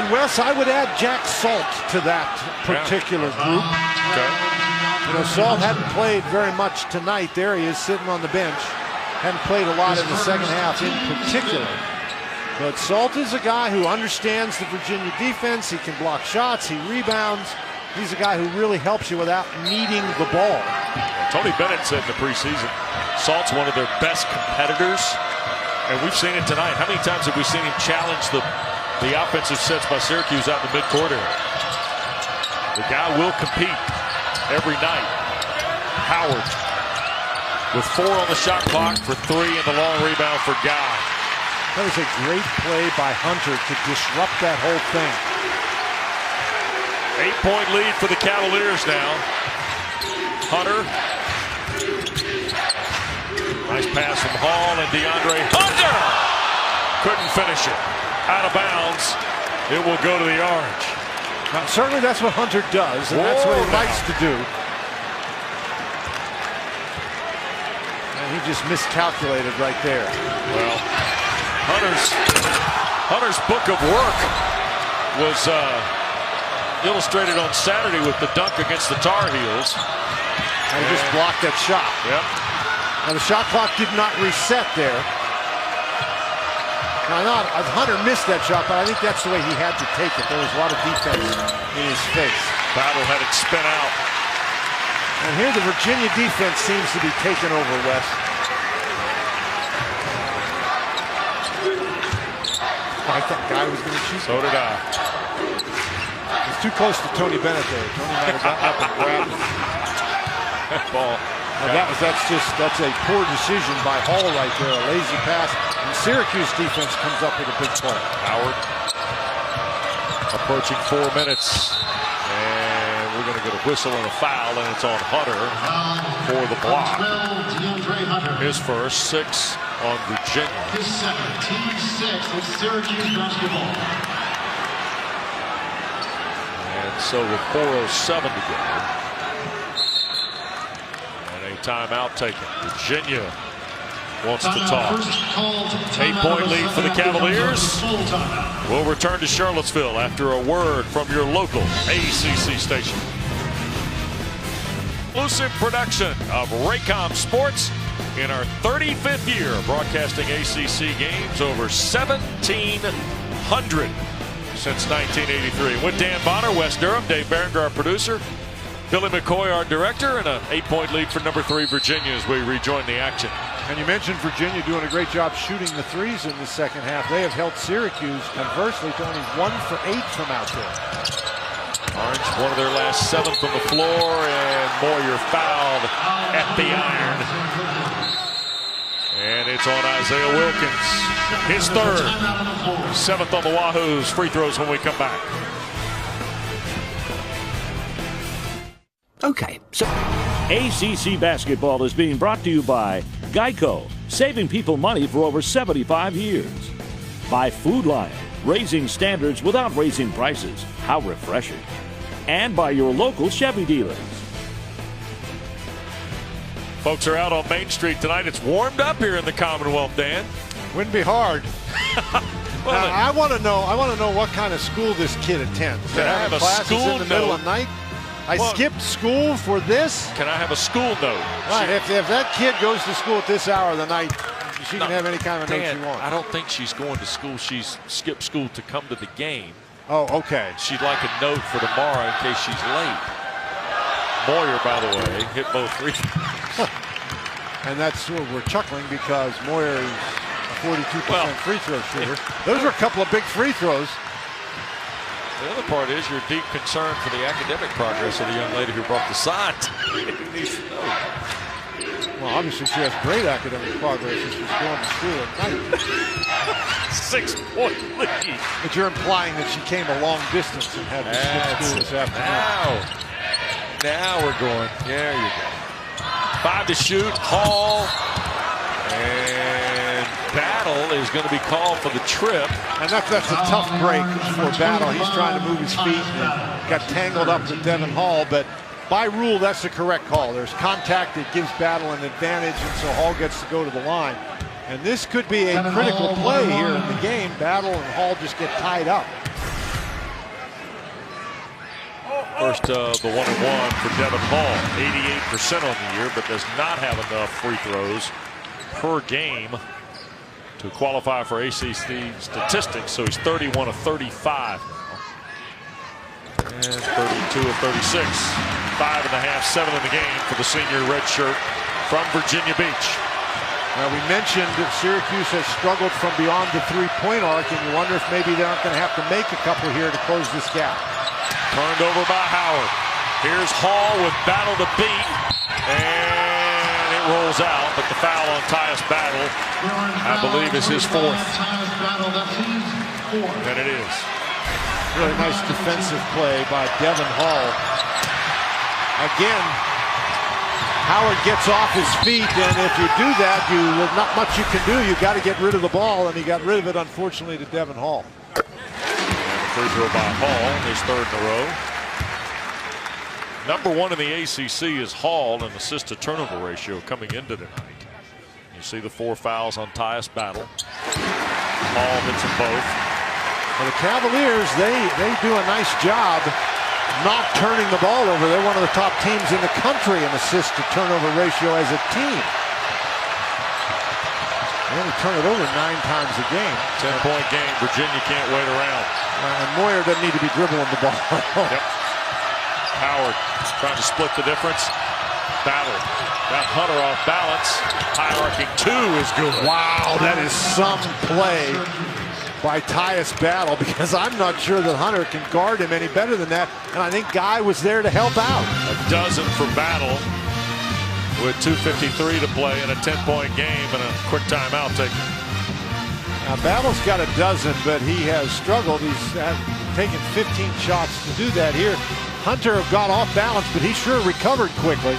And Wes, I would add Jack Salt to that particular group. Okay. You know, Salt hadn't played very much tonight. There he is sitting on the bench. Hadn't played a lot in the second half in particular. But Salt is a guy who understands the Virginia defense. He can block shots. He rebounds. He's a guy who really helps you without needing the ball. Tony Bennett said in the preseason, Salt's one of their best competitors, and we've seen it tonight. How many times have we seen him challenge the offensive sets by Syracuse out in the midcourt area? The guy will compete every night. Howard with 4 on the shot clock for 3 and the long rebound for Guy. That was a great play by Hunter to disrupt that whole thing. 8-point lead for the Cavaliers now. Hunter. Nice pass from Hall and DeAndre Hunter. Couldn't finish it. Out of bounds. It will go to the orange. Now, certainly that's what Hunter does, and that's what he likes to do. And he just miscalculated right there. Well, Hunter's book of work was illustrated on Saturday with the dunk against the Tar Heels. And he just blocked that shot. Yep. Now the shot clock did not reset there. Now Hunter missed that shot, but I think that's the way he had to take it. There was a lot of defense in his face. Battle had it spin out. And here the Virginia defense seems to be taking over, Wes. I thought Guy was going to shoot. So did I. He's too close to Tony Bennett there. Tony might have gotten up and grabbed him. Ball. That's a poor decision by Hall right there. A lazy pass. And Syracuse defense comes up with a big play. Howard approaching 4 minutes. And we're going to get a whistle and a foul, and it's on Hunter for the block. His first, 6 on Virginia. His second, team 6 with Syracuse basketball. And so with 4:07 to go. And a timeout taken. Virginia wants to talk. 8-point lead for the Cavaliers. We'll return to Charlottesville after a word from your local ACC station. Exclusive production of Raycom Sports in our 35th year of broadcasting ACC games, over 1,700 since 1983. With Dan Bonner, Wes Durham, Dave Berenger, our producer, Billy McCoy, our director, and an 8-point lead for number 3 Virginia as we rejoin the action. And you mentioned Virginia doing a great job shooting the threes in the second half. They have held Syracuse, conversely, to only 1 for 8 from out there. Orange, one of their last 7 from the floor, and Moyer fouled at the iron. And it's on Isaiah Wilkins. His third. 7th on the Wahoos. Free throws when we come back. Okay, so ACC basketball is being brought to you by Geico, saving people money for over 75 years. By Food Lion, raising standards without raising prices. How refreshing. And by your local Chevy dealers. Folks are out on Main Street tonight. It's warmed up here in the Commonwealth, Dan. Wouldn't be hard. Well, I want to know what kind of school this kid attends. Can I have a school in the middle of the night? I skipped school for this. Can I have a school note? Right. If that kid goes to school at this hour of the night, she can have any kind of note she wants. I don't think she's going to school. She's skipped school to come to the game. Oh, okay. She'd like a note for tomorrow in case she's late. Moyer, by the way, hit both free throws. And that's where we're chuckling because Moyer is a 42% free throw shooter. Those are a couple of big free throws. The other part is your deep concern for the academic progress of the young lady who brought the sign. Well, obviously she has great academic progress as she's going to school at night. 6-point lead. But you're implying that she came a long distance and had to skip school this afternoon. Now we're going. There you go. 5 to shoot. Hall. And Battle is going to be called for the trip. And that's a tough break for Battle. He's trying to move his feet and got tangled up with Devin Hall. But by rule, that's the correct call. There's contact that gives Battle an advantage, and so Hall gets to go to the line. And this could be a critical play here in the game. Battle and Hall just get tied up. First, the 1-and-1 for Devin Hall. 88% on the year, but does not have enough free throws per game to to qualify for ACC statistics. So he's 31 of 35 now. And 32 of 36. 5.5, 7 in the game for the senior redshirt from Virginia Beach. Now, we mentioned that Syracuse has struggled from beyond the three-point arc, and you wonder if maybe they aren't going to have to make a couple here to close this gap. Turned over by Howard. Here's Hall with Battle to beat, and it rolls out, but the foul on Tyus Battle, I believe, is his fourth. And it is. Really nice defensive play by Devin Hall. Again, Howard gets off his feet, and if you do that, there's not much you can do. You've got to get rid of the ball, and he got rid of it, unfortunately, to Devin Hall. And a free throw by Hall, his third in a row. Number 1 in the ACC is Hall in assist-to-turnover ratio coming into tonight. You see the 4 fouls on Tyus Battle. Hall hits them both. Well, the Cavaliers, they do a nice job not turning the ball over. They're one of the top teams in the country in assist-to-turnover ratio as a team. They only turn it over 9 times a game. 10-point game. Virginia can't wait around. And Moyer doesn't need to be dribbling the ball. Yep. Howard trying to split the difference. Battle. Got Hunter off balance. High arcing 2 is good. Wow, that is some play by Tyus Battle, because I'm not sure that Hunter can guard him any better than that, and I think Guy was there to help out. A dozen for Battle with 2:53 to play in a 10-point game and a quick timeout taken. Now Battle's got a dozen, but he has struggled. He's taken 15 shots to do that here. Hunter got off balance, but he sure recovered quickly.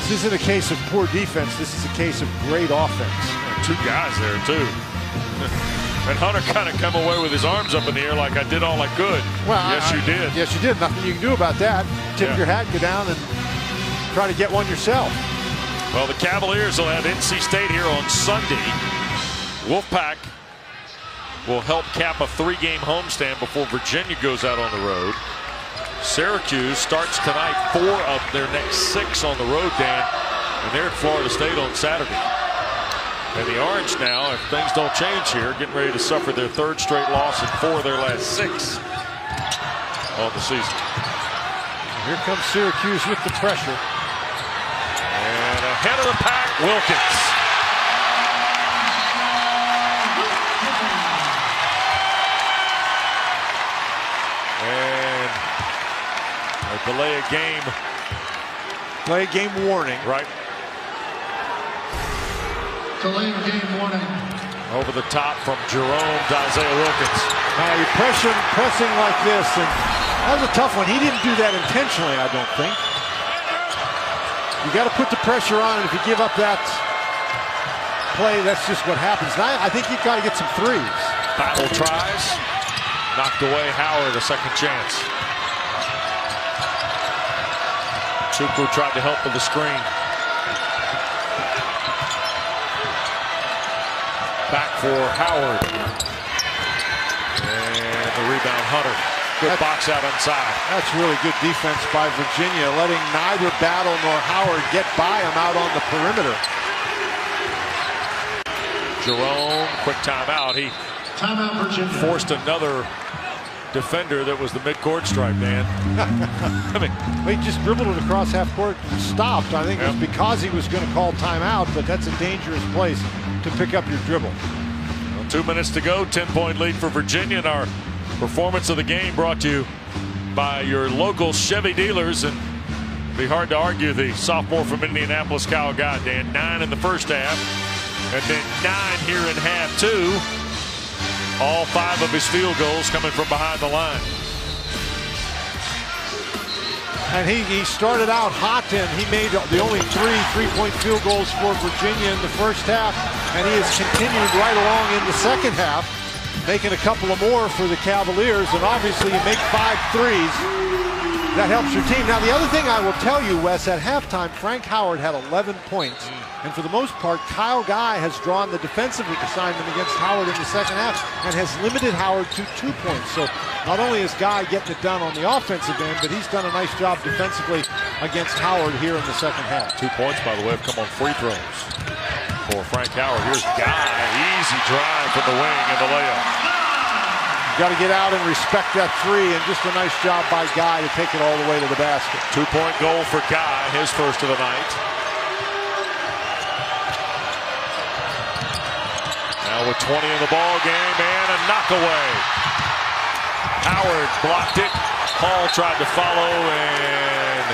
This isn't a case of poor defense. This is a case of great offense. And 2 guys there, too. And Hunter kind of come away with his arms up in the air like, I did all I could. Well, yes, you did. Yes, you did. Nothing you can do about that. Tip your hat, go down, and try to get one yourself. Well, the Cavaliers will have NC State here on Sunday. Wolfpack will help cap a 3-game homestand before Virginia goes out on the road. Syracuse starts tonight 4 of their next 6 on the road, Dan, and they're at Florida State on Saturday. And the Orange now, if things don't change here, getting ready to suffer their 3rd straight loss and 4 of their last 6 on the season. Here comes Syracuse with the pressure. And ahead of the pack, Wilkins. And a delay of game. Delay of game warning. Right. Delay of game warning. Over the top from Jerome to Isaiah Wilkins. Now you're pressing like this, and that was a tough one. He didn't do that intentionally, I don't think. You got to put the pressure on, and if you give up that play, that's just what happens. Now I think you've got to get some threes. Battle tries. Knocked away Howard, a second chance. Chukwu tried to help with the screen. Back for Howard. And the rebound, Hunter. Good box out inside. That's really good defense by Virginia, letting neither Battle nor Howard get by him out on the perimeter. Jerome, quick timeout. He forced another defender that was the midcourt stripe, man. I mean, he just dribbled it across half court and stopped. I think it was because he was going to call timeout, but that's a dangerous place to pick up your dribble. Well, 2 minutes to go, 10-point lead for Virginia, and our performance of the game brought to you by your local Chevy dealers. And it'd be hard to argue the sophomore from Indianapolis, Kyle Guy, Dan. 9 in the first half, and then 9 here in half 2. All 5 of his field goals coming from behind the line. And he started out hot, and he made the only 3 3-point field goals for Virginia in the first half, and he has continued right along in the second half, making a couple of more for the Cavaliers. And obviously you make 5 threes, that helps your team. Now the other thing I will tell you, Wes, at halftime Frank Howard had 11 points. And for the most part, Kyle Guy has drawn the defensive assignment against Howard in the second half and has limited Howard to 2 points. So not only is Guy getting it done on the offensive end, but he's done a nice job defensively against Howard here in the second half. 2 points, by the way, have come on free throws. for Frank Howard. Here's Guy. Easy drive from the wing and the layup. Got to get out and respect that three, and just a nice job by Guy to take it all the way to the basket. 2-point goal for Guy, his first of the night. Now with 20 in the ball game and a knockaway. Howard blocked it. Hall tried to follow and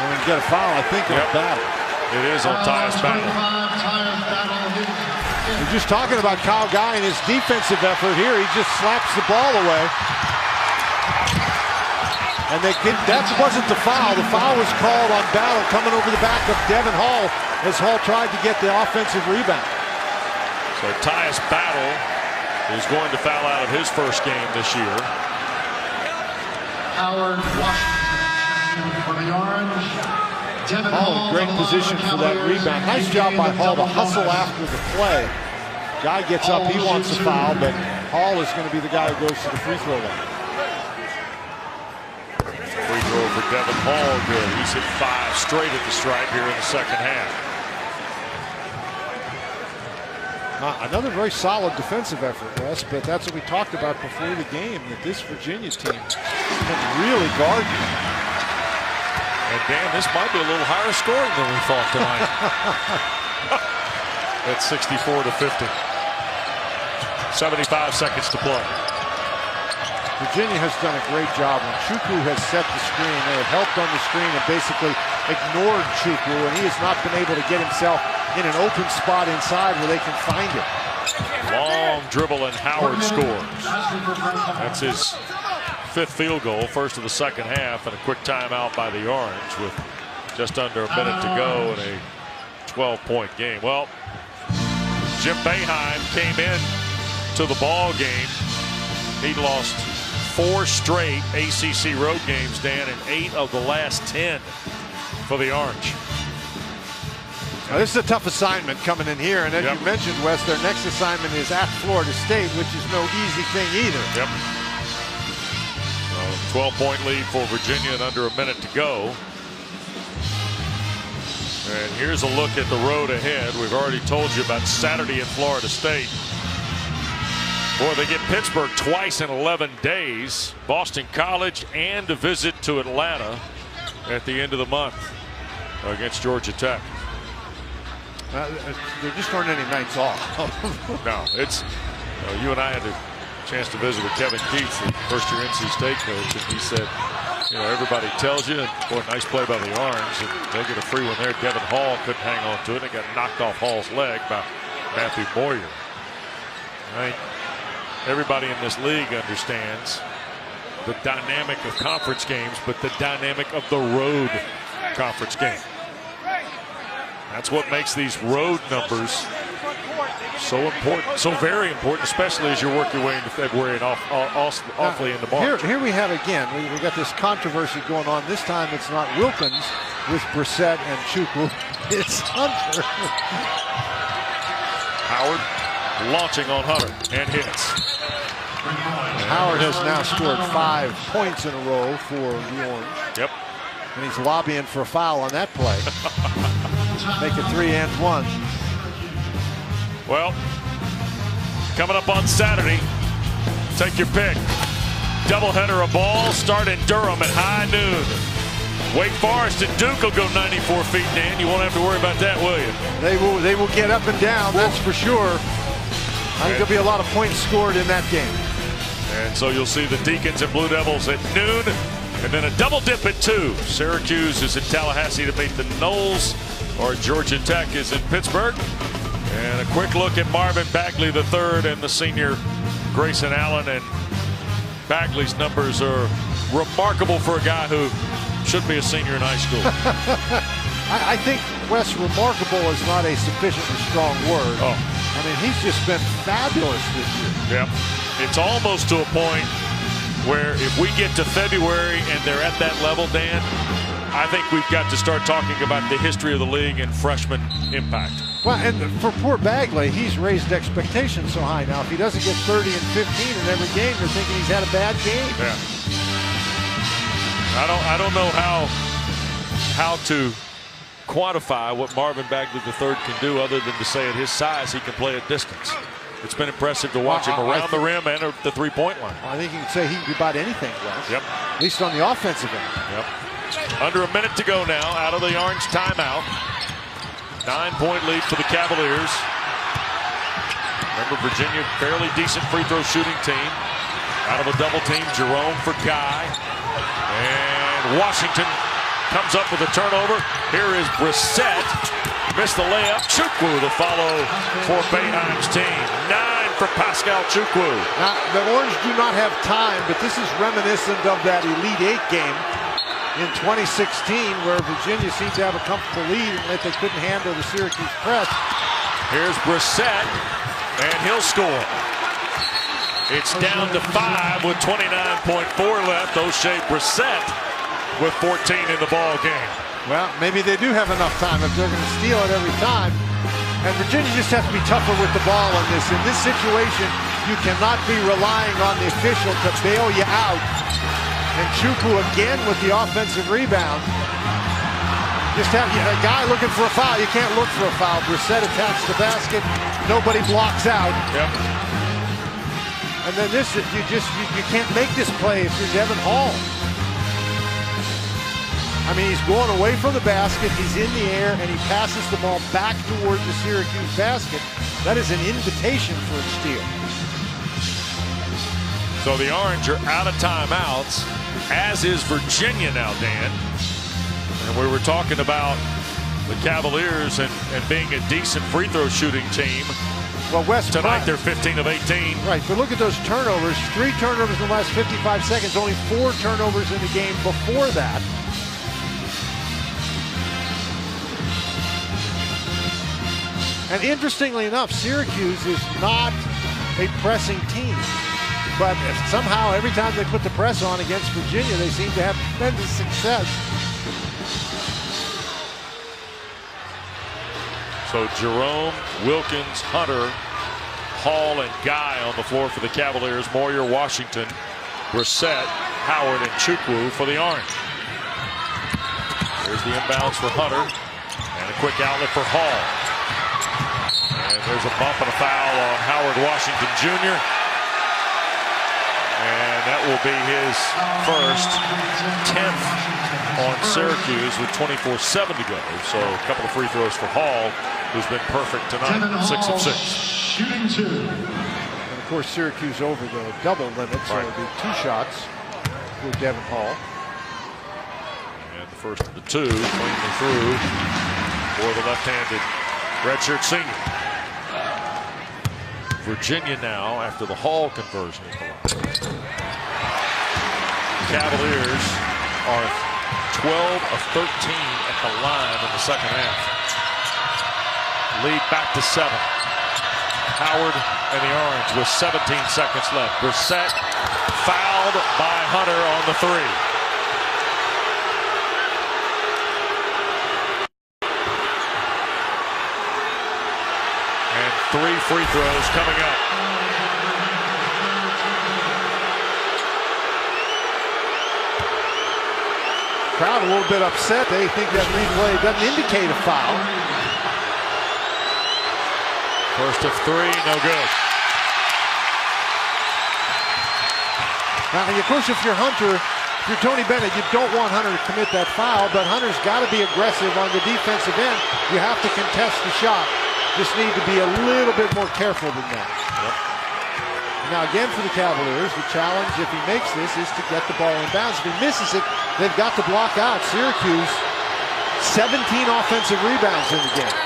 we get a foul, I think, on Battle. It is on Tyus Battle. We're just talking about Kyle Guy and his defensive effort here. He just slaps the ball away. And that wasn't the foul. The foul was called on Battle coming over the back of Devin Hall as Hall tried to get the offensive rebound. So Tyus Battle is going to foul out of his first game this year. Howard Washington for the Orange. Hall in great position for that rebound. Nice job by Hall to hustle after the play. Guy gets up, he wants a foul, but Hall is going to be the guy who goes to the free throw line. Free throw for Devin Hall, good. He's hit 5 straight at the stripe here in the second half. Another very solid defensive effort, Wes, but that's what we talked about before the game, that this Virginia team can really guard you. And Dan, this might be a little higher scoring than we thought tonight. It's 64-50. 75 seconds to play. Virginia has done a great job. When Chukwu has set the screen, they have helped on the screen and basically ignored Chukwu, and he has not been able to get himself in an open spot inside where they can find it. Long dribble and Howard scores. That's his 5th field goal, first of the second half, and a quick timeout by the Orange with just under a minute to go in a 12-point game. Well, Jim Boeheim came in to the ball game. He lost 4 straight ACC road games, Dan, and 8 of the last 10 for the Orange. Now, this is a tough assignment coming in here, and as you mentioned, Wes, their next assignment is at Florida State, which is no easy thing either. Yep. 12-point lead for Virginia and under a minute to go. And here's a look at the road ahead. We've already told you about Saturday at Florida State. Boy, they get Pittsburgh twice in 11 days, Boston College, and a visit to Atlanta at the end of the month against Georgia Tech. There just aren't any nights off. No, it's you and I had a chance to visit with Kevin Keats, the first-year NC State coach, and he said, you know, everybody tells you, and boy, nice play by the Orange, and they get a free one there. Devin Hall couldn't hang on to it. They got knocked off Hall's leg by Matthew Boyer. Right? Everybody in this league understands the dynamic of conference games, but the dynamic of the road conference game. That's what makes these road numbers so important, so very important, especially as you work your way into February and awfully into March. Here we have again, we got this controversy going on. This time it's not Wilkins with Brissett and Chukwu. It's Hunter. Howard launching on Hunter and hits. Howard has now scored 5 points in a row for the Orange. Yep. And he's lobbying for a foul on that play. Make it 3 and 1. Well, coming up on Saturday, take your pick. Doubleheader of ball, start in Durham at high noon. Wake Forest and Duke will go 94 feet, Dan. You won't have to worry about that, will you? They will get up and down, that's for sure. I think there'll be a lot of points scored in that game. And so you'll see the Deacons and Blue Devils at noon, and then a double dip at 2. Syracuse is in Tallahassee to meet the Noles, or Georgia Tech is in Pittsburgh. And a quick look at Marvin Bagley III and the senior Grayson Allen. And Bagley's numbers are remarkable for a guy who should be a senior in high school. I think, Wes, remarkable is not a sufficiently strong word. Oh. I mean, he's just been fabulous this year. Yep. It's almost to a point where if we get to February and they're at that level, Dan, I think we've got to start talking about the history of the league and freshman impact. Well, and for poor Bagley, he's raised expectations so high now. If he doesn't get 30 and 15 in every game, they're thinking he's had a bad game. Yeah. I don't know how to quantify what Marvin Bagley III can do other than to say at his size he can play at distance. It's been impressive to watch him around the rim and at the three-point line. I think you can say he can do about anything, Wes. Yep. At least on the offensive end. Yep. Under a minute to go now out of the Orange timeout. 9-point lead for the Cavaliers. Remember, Virginia, fairly decent free throw shooting team. Out of a double team, Jerome for Guy. And Washington comes up with a turnover. Here is Brissett. Missed the layup. Chukwu the follow for Boeheim's team. 9 for Pascal Chukwu. Now, the Orange do not have time, but this is reminiscent of that Elite Eight game in 2016 where Virginia seemed to have a comfortable lead and that they couldn't handle the Syracuse press. Here's Brissett, and he'll score. It's down to 5 with 29.4 left. O'Shea Brissett with 14 in the ball game. Well, maybe they do have enough time if they're going to steal it every time. And Virginia just has to be tougher with the ball on this. In this situation, you cannot be relying on the official to bail you out. And Chukwu again with the offensive rebound. Just have a guy looking for a foul. You can't look for a foul. Brissett attacks the basket. Nobody blocks out. Yep. And then this, you can't make this play if you're Devin Hall. I mean, he's going away from the basket, he's in the air, and he passes the ball back toward the Syracuse basket. That is an invitation for a steal. So the Orange are out of timeouts, as is Virginia now, Dan. And we were talking about the Cavaliers and being a decent free throw shooting team. Well, West tonight they're 15 of 18. Right, but look at those turnovers. 3 turnovers in the last 55 seconds, only 4 turnovers in the game before that. And interestingly enough, Syracuse is not a pressing team. But somehow, every time they put the press on against Virginia, they seem to have tremendous success. So Jerome, Wilkins, Hunter, Hall, and Guy on the floor for the Cavaliers. Moyer, Washington, Brissett, Howard, and Chukwu for the Orange. There's the inbounds for Hunter. And a quick outlet for Hall. And there's a bump and a foul on Howard Washington Jr. And that will be his first 10th on Syracuse with 24-7 to go. So a couple of free throws for Hall, who's been perfect tonight, 6 of 6. Shooting 2. And of course, Syracuse over the double limit, so it'll be 2 shots for Devin Hall. And the first of the 2 cleanly through for the left-handed redshirt senior. Virginia now, after the Hall conversion, is the line. Cavaliers are 12 of 13 at the line in the second half. Lead back to 7. Howard and the Orange with 17 seconds left. Brissett fouled by Hunter on the 3. 3 free throws coming up. Crowd a little bit upset. They think that replay doesn't indicate a foul. First of 3, no good. Now, of course, if you're Hunter, if you're Tony Bennett, you don't want Hunter to commit that foul, but Hunter's got to be aggressive on the defensive end. You have to contest the shot. Just need to be a little bit more careful than that. Yep. Now again for the Cavaliers, the challenge if he makes this is to get the ball in bounds. If he misses it, they've got to block out. Syracuse, 17 offensive rebounds in the game.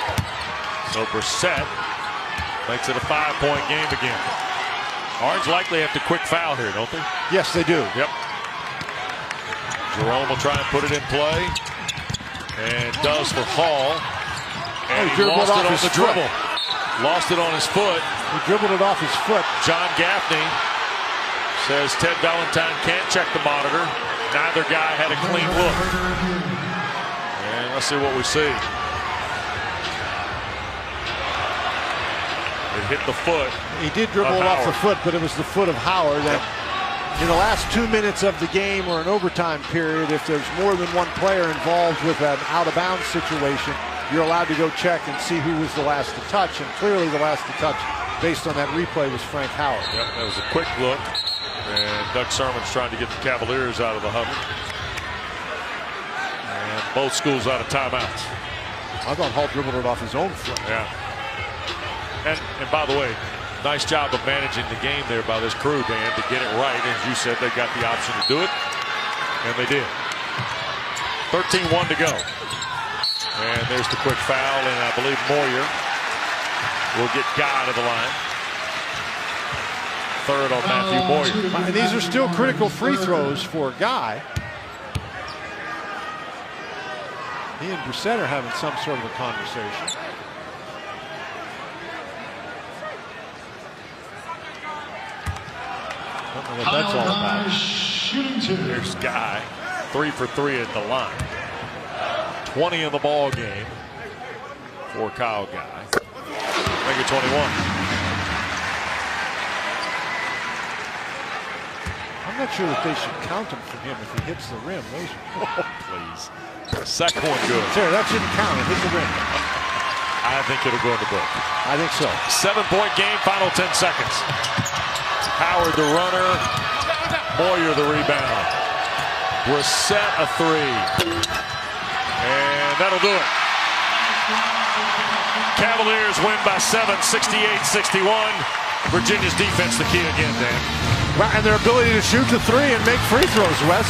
So Brissett makes it a 5-point game again. Orange likely have to quick foul here, don't they? Yes, they do. Yep. Jerome will try and put it in play. And does for Hall. And he lost it on the dribble. Lost it on his foot. He dribbled it off his foot. John Gaffney says Ted Valentine can't check the monitor. Neither guy had a clean look. And let's see what we see. It hit the foot. He did dribble it off the foot, but it was the foot of Howard. And In the last 2 minutes of the game or an overtime period, if there's more than one player involved with an out-of-bounds situation, you're allowed to go check and see who was the last to touch. And clearly the last to touch, based on that replay, was Frank Howard. Yep, that was a quick look. And Doug Sermon's trying to get the Cavaliers out of the huddle. And both schools out of timeouts. I thought Hall dribbled it off his own foot. Yeah. And by the way, nice job of managing the game there by this crew, Dan, to get it right. As you said, they got the option to do it, and they did. 13-1 to go. And there's the quick foul, and I believe Moyer will get Guy to the line. Third on Matthew Moyer. And these are still critical free throws for Guy. He and Brissett are having some sort of a conversation. I don't know what that's all about. There's Guy, 3 for 3 at the line. 20 in the ball game for Kyle Guy. Make it 21. I'm not sure that they should count him for him if he hits the rim. Those, oh, please. Second one good. Sarah, that shouldn't count. It hit the rim. I think it'll go in the book. I think so. 7-point game, final 10 seconds. Howard the runner, Moyer the rebound. Brissett a 3. And that'll do it. Cavaliers win by 7, 68-61. Virginia's defense the key again, Dan. Well, and their ability to shoot the 3 and make free throws, Wes.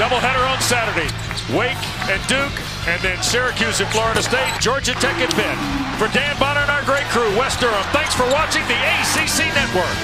Doubleheader on Saturday. Wake and Duke, and then Syracuse and Florida State, Georgia Tech and Pitt. For Dan Bonner and our great crew, Wes Durham, thanks for watching the ACC Network.